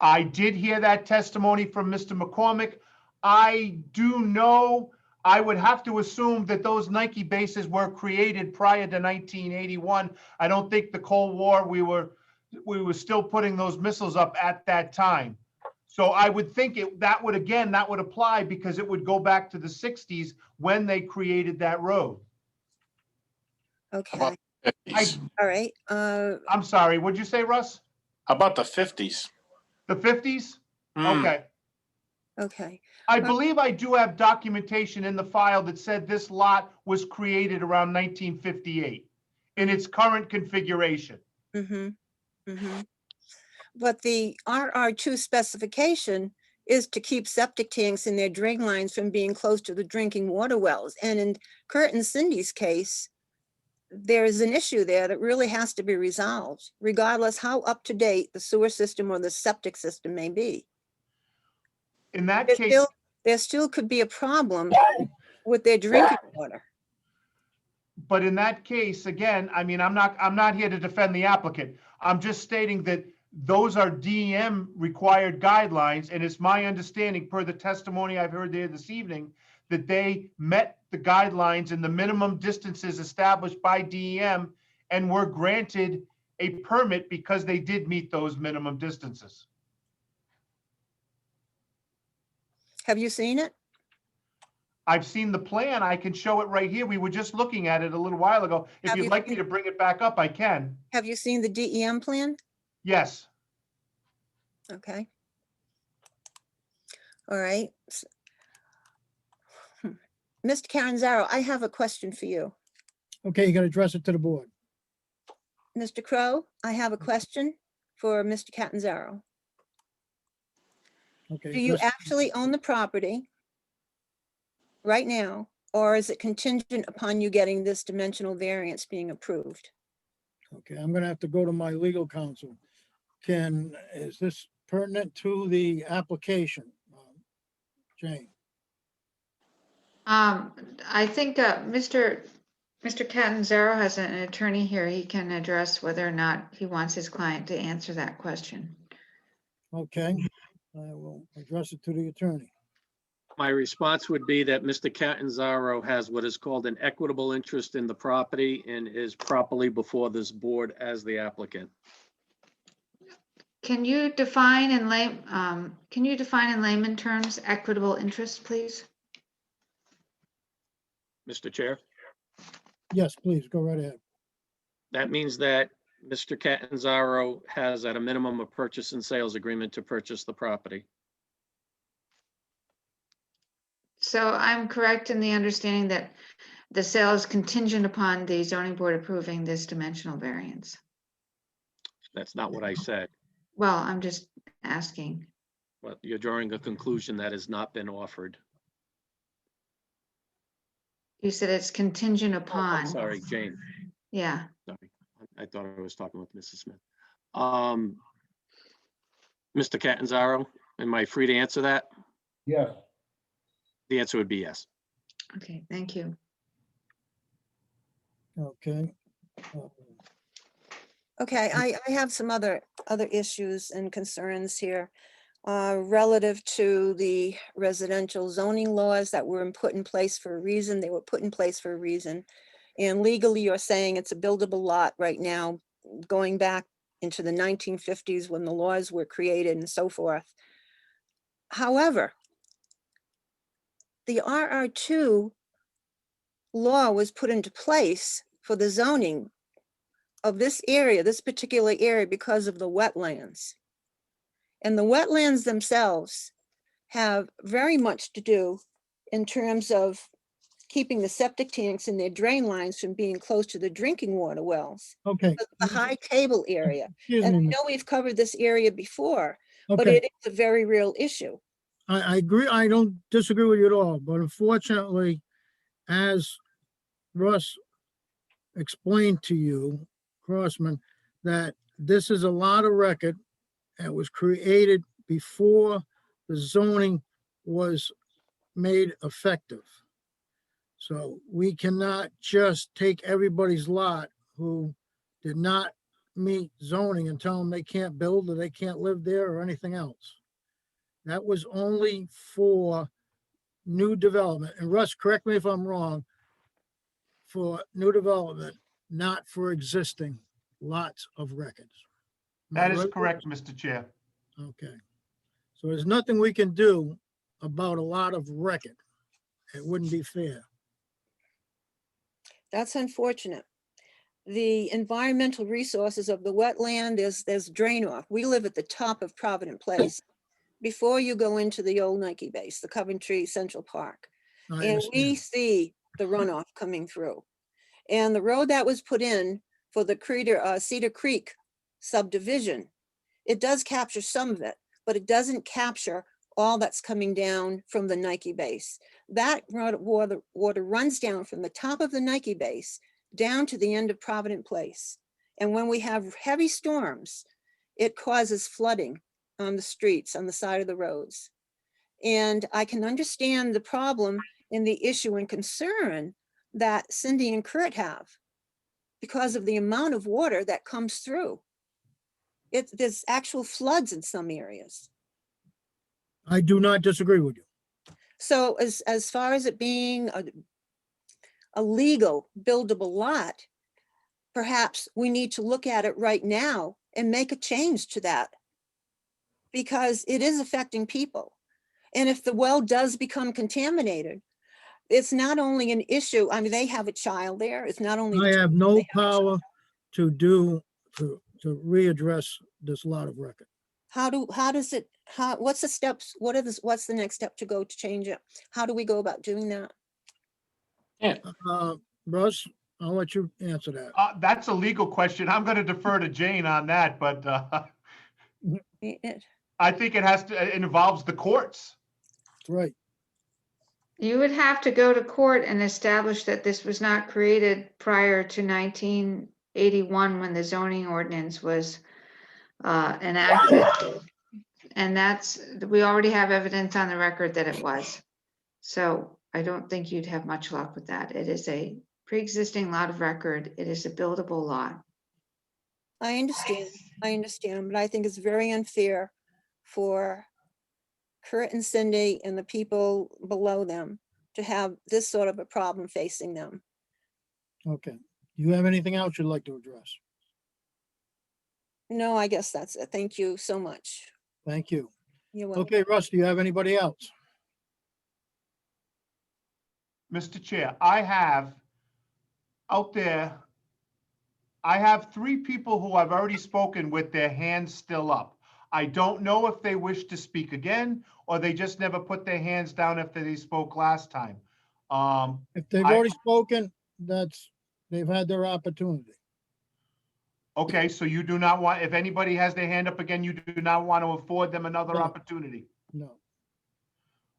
I did hear that testimony from Mr. McCormick. I do know, I would have to assume that those Nike bases were created prior to 1981. I don't think the Cold War, we were still putting those missiles up at that time. So I would think that would apply because it would go back to the 60s when they created that road. Okay. All right. I'm sorry, what'd you say, Russ? How about the 50s? The 50s? Okay. Okay. I believe I do have documentation in the file that said this lot was created around 1958 in its current configuration. Mm-hmm. Mm-hmm. But the RR2 specification is to keep septic tanks and their drain lines from being close to the drinking water wells. And in Kurt and Cindy's case, there is an issue there that really has to be resolved, regardless how up to date the sewer system or the septic system may be. In that case, there still could be a problem with their drinking water. But in that case, again, I mean, I'm not here to defend the applicant. I'm just stating that those are DEM required guidelines, and it's my understanding per the testimony I've heard there this evening that they met the guidelines and the minimum distances established by DEM and were granted a permit because they did meet those minimum distances. Have you seen it? I've seen the plan. I can show it right here. We were just looking at it a little while ago. If you'd like me to bring it back up, I can. Have you seen the DEM plan? Yes. Okay. All right. Mr. Catanzaro, I have a question for you. Okay, you got to address it to the board. Mr. Crow, I have a question for Mr. Catanzaro. Okay. Do you actually own the property right now, or is it contingent upon you getting this dimensional variance being approved? Okay, I'm gonna have to go to my legal counsel. Is this pertinent to the application? Jane? I think Mr. Catanzaro has an attorney here. He can address whether or not he wants his client to answer that question. Okay, I will address it to the attorney. My response would be that Mr. Catanzaro has what is called an equitable interest in the property and is properly before this board as the applicant. Can you define in layman terms equitable interest, please? Mr. Chair, Yes, please, go right ahead. that means that Mr. Catanzaro has at a minimum a purchase and sales agreement to purchase the property. So I'm correct in the understanding that the sale is contingent upon the zoning board approving this dimensional variance. That's not what I said. Well, I'm just asking. But you're drawing a conclusion that has not been offered. You said it's contingent Oh, upon. I'm sorry, Jane. Yeah. Sorry. I thought I was talking with Mrs. Smith. Mr. Catanzaro, am I free to answer that? Yes. The answer would be yes. Okay, thank you. Okay. Okay, I have some other issues and concerns here relative to the residential zoning laws that were put in place for a reason. They were put in place for a reason. And legally, you're saying it's a buildable lot right now, going back into the 1950s when the laws were created and so forth. However, the RR2 law was put into place for the zoning of this area, this particular area, because of the wetlands. And the wetlands themselves have very much to do in terms of keeping the septic tanks and their drain lines from being close to the drinking water wells. Okay. The high table area. Excuse And I me, know we've covered this area before, but Okay. it is a very real issue. I agree. I don't disagree with you at all, but unfortunately, as Russ explained to you, Crossman, that this is a lot of record that was created before the zoning was made effective. So we cannot just take everybody's lot who did not meet zoning and tell them they can't build or they can't live there or anything else. That was only for new development. And Russ, correct me if I'm wrong, for new development, not for existing lots of records. Am I That is right? correct, Mr. Chair. Okay. So there's nothing we can do about a lot of record. It wouldn't be fair. That's unfortunate. The environmental resources of the wetland, there's drain off. We live at the top of Provident Place before you go into the old Nike base, the Coventry Central Park. I And we understand. see the runoff coming through. And the road that was put in for the Cedar Creek subdivision, it does capture some of it, but it doesn't capture all that's coming down from the Nike base. That water runs down from the top of the Nike base down to the end of Provident Place. And when we have heavy storms, it causes flooding on the streets, on the side of the roads. And I can understand the problem and the issue and concern that Cindy and Kurt have because of the amount of water that comes through. There's actual floods in some areas. I do not disagree with you. So as far as it being a legal buildable lot, perhaps we need to look at it right now and make a change to that because it is affecting people. And if the well does become contaminated, it's not only an issue, I mean, they have a child there. It's not only. I have no power to readdress this lot of record. What's the steps? What's the next step to go to change it? How do we go about doing that? Russ, I'll let you answer that. That's a legal question. I'm going to defer to Jane on that, but I think it involves the courts. Right. You would have to go to court and establish that this was not created prior to 1981 when the zoning ordinance was enacted. And we already have evidence on the record that it was. So I don't think you'd have much luck with that. It is a pre-existing lot of record. It is a buildable lot. I understand, but I think it's very unfair for Kurt and Cindy and the people below them to have this sort of a problem facing them. Okay. Do you have anything else you'd like to address? No, I guess that's it. Thank you so much. Thank you. You're welcome. Okay, Russ, do you have anybody else? Mr. Chair, I have out there, I have 3 people who I've already spoken with their hands still up. I don't know if they wish to speak again, or they just never put their hands down after they spoke last time. If they've I- already spoken, they've had their opportunity. Okay, so you do not want, if anybody has their hand up again, you do not want to afford them another No. opportunity? No.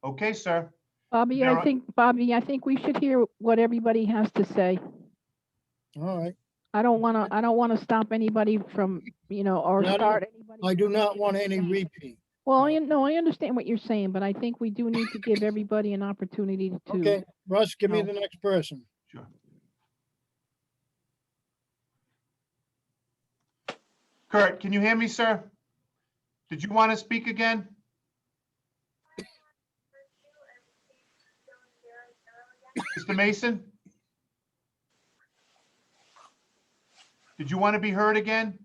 Okay, sir. Bobby, There I are- think we should hear what everybody has to say. All right. I don't wanna stop anybody from, or Not- start anybody. I do not want any repeat. Well, I understand what you're saying, but I think we do need to give everybody an opportunity to. Okay, Russ, give me No. the next person. Sure. Kurt, can you hear me, sir? Did you want to speak again? Mr. Mason? Did you want to be heard again?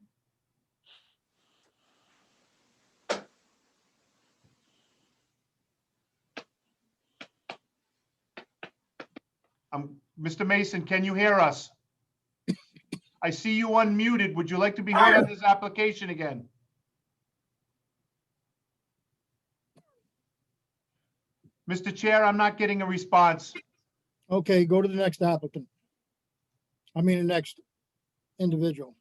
Mr. Mason, can you hear us? I see you unmuted. Would you like to be heard on this application again? Mr. Chair, I'm not getting a response. Okay, go to the next applicant. I mean, the next individual.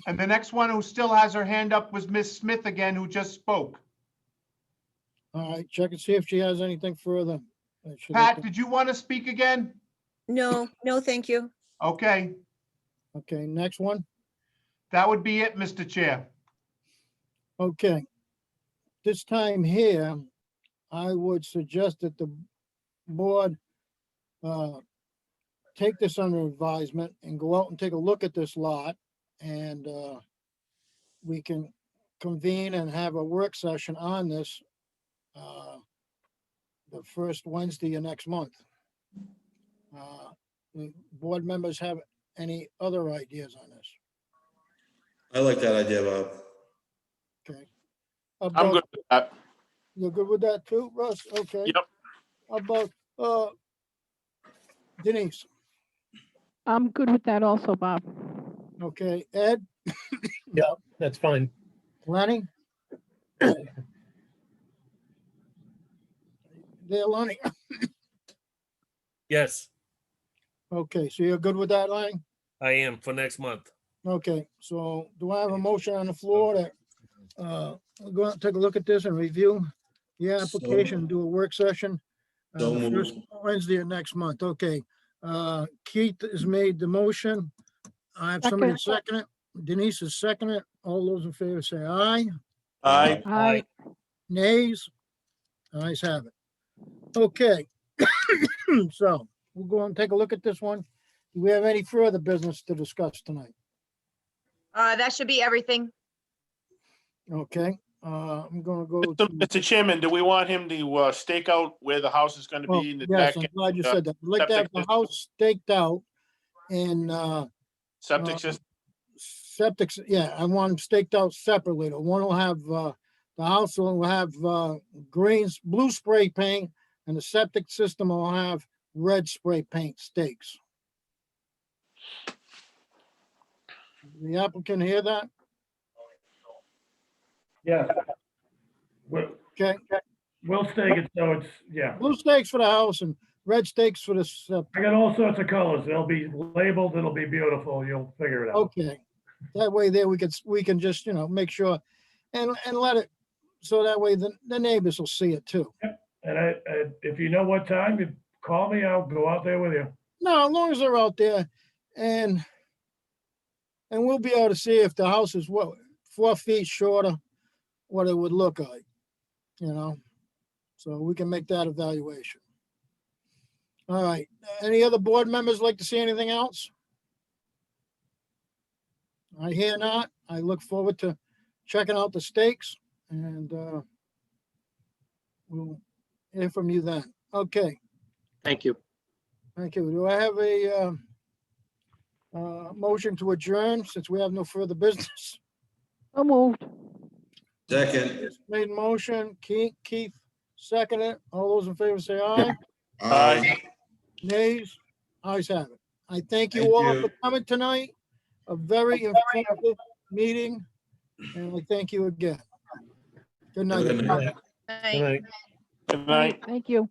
And the next one who still has her hand up was Ms. Smith again, who just spoke. All right, check and see if she has anything further. Pat, did you want to speak again? No, thank you. Okay, Okay, next one. that would be it, Mr. Chair. Okay. This time here, I would suggest that the board take this under advisement and go out and take a look at this lot, and we can convene and have a work session on this the first Wednesday of next month. The board members have any other ideas on this? I like that idea, Bob. Okay. I'm About- good with that. You're good with that too, Russ? Okay. Yep. How about Denise? I'm good with that also, Bob. Okay, Ed, Yeah, that's fine. Lenny? There, Lenny. Yes, Okay, so you're good with that, Lenny? I am for next month. Okay, so do I have a motion on the floor that we'll go out and take a look at this and review the application, and do a work session? So The first moved. Wednesday of next month, okay. Keith has made the motion. I have somebody second it. Denise is second it. All those in favor say aye. Aye. Aye. Nays? Ayes have it. Okay. So we'll go and take a look at this one. Do we have any further business to discuss tonight? That should be everything. Okay, I'm gonna go. to- Mr. Chairman, do we want him to stake out where the house is gonna Oh, be in the yes, deck? I'm glad you and, said that. I'd like to have septic the system? house staked out and Septic system, septic, yeah, I want them staked out separately. The one will have, the house will have, blue spray paint, and the septic system will have red spray paint stakes. The applicant hear that? Yes. We'll, Okay, we'll stake it, so it's, yeah. blue stakes for the house and red stakes for the septic. I got all sorts of colors. They'll be labeled. It'll be beautiful. You'll figure it out. Okay, that way there we can just, make sure and let it, so that way the neighbors will see it too. And if you know what time, you call me. I'll go out there with you. No, as long as they're out there and we'll be able to see if the house is 4 feet shorter, what it would look like, so we can make that evaluation. All right, any other board members like to see anything else? I hear not. I look forward to checking out the stakes and we'll hear from you then. Okay, Thank you. thank you. Do I have a motion to adjourn since we have no further business? So moved. Second. Made motion, Keith seconded. All those in favor say aye. Aye. Nays? Ayes have it. I thank you Thank all you. for coming tonight. A very informative meeting. And I thank you again. Good Have a night. good everybody. night. Night. Good night. Good night. Thank you.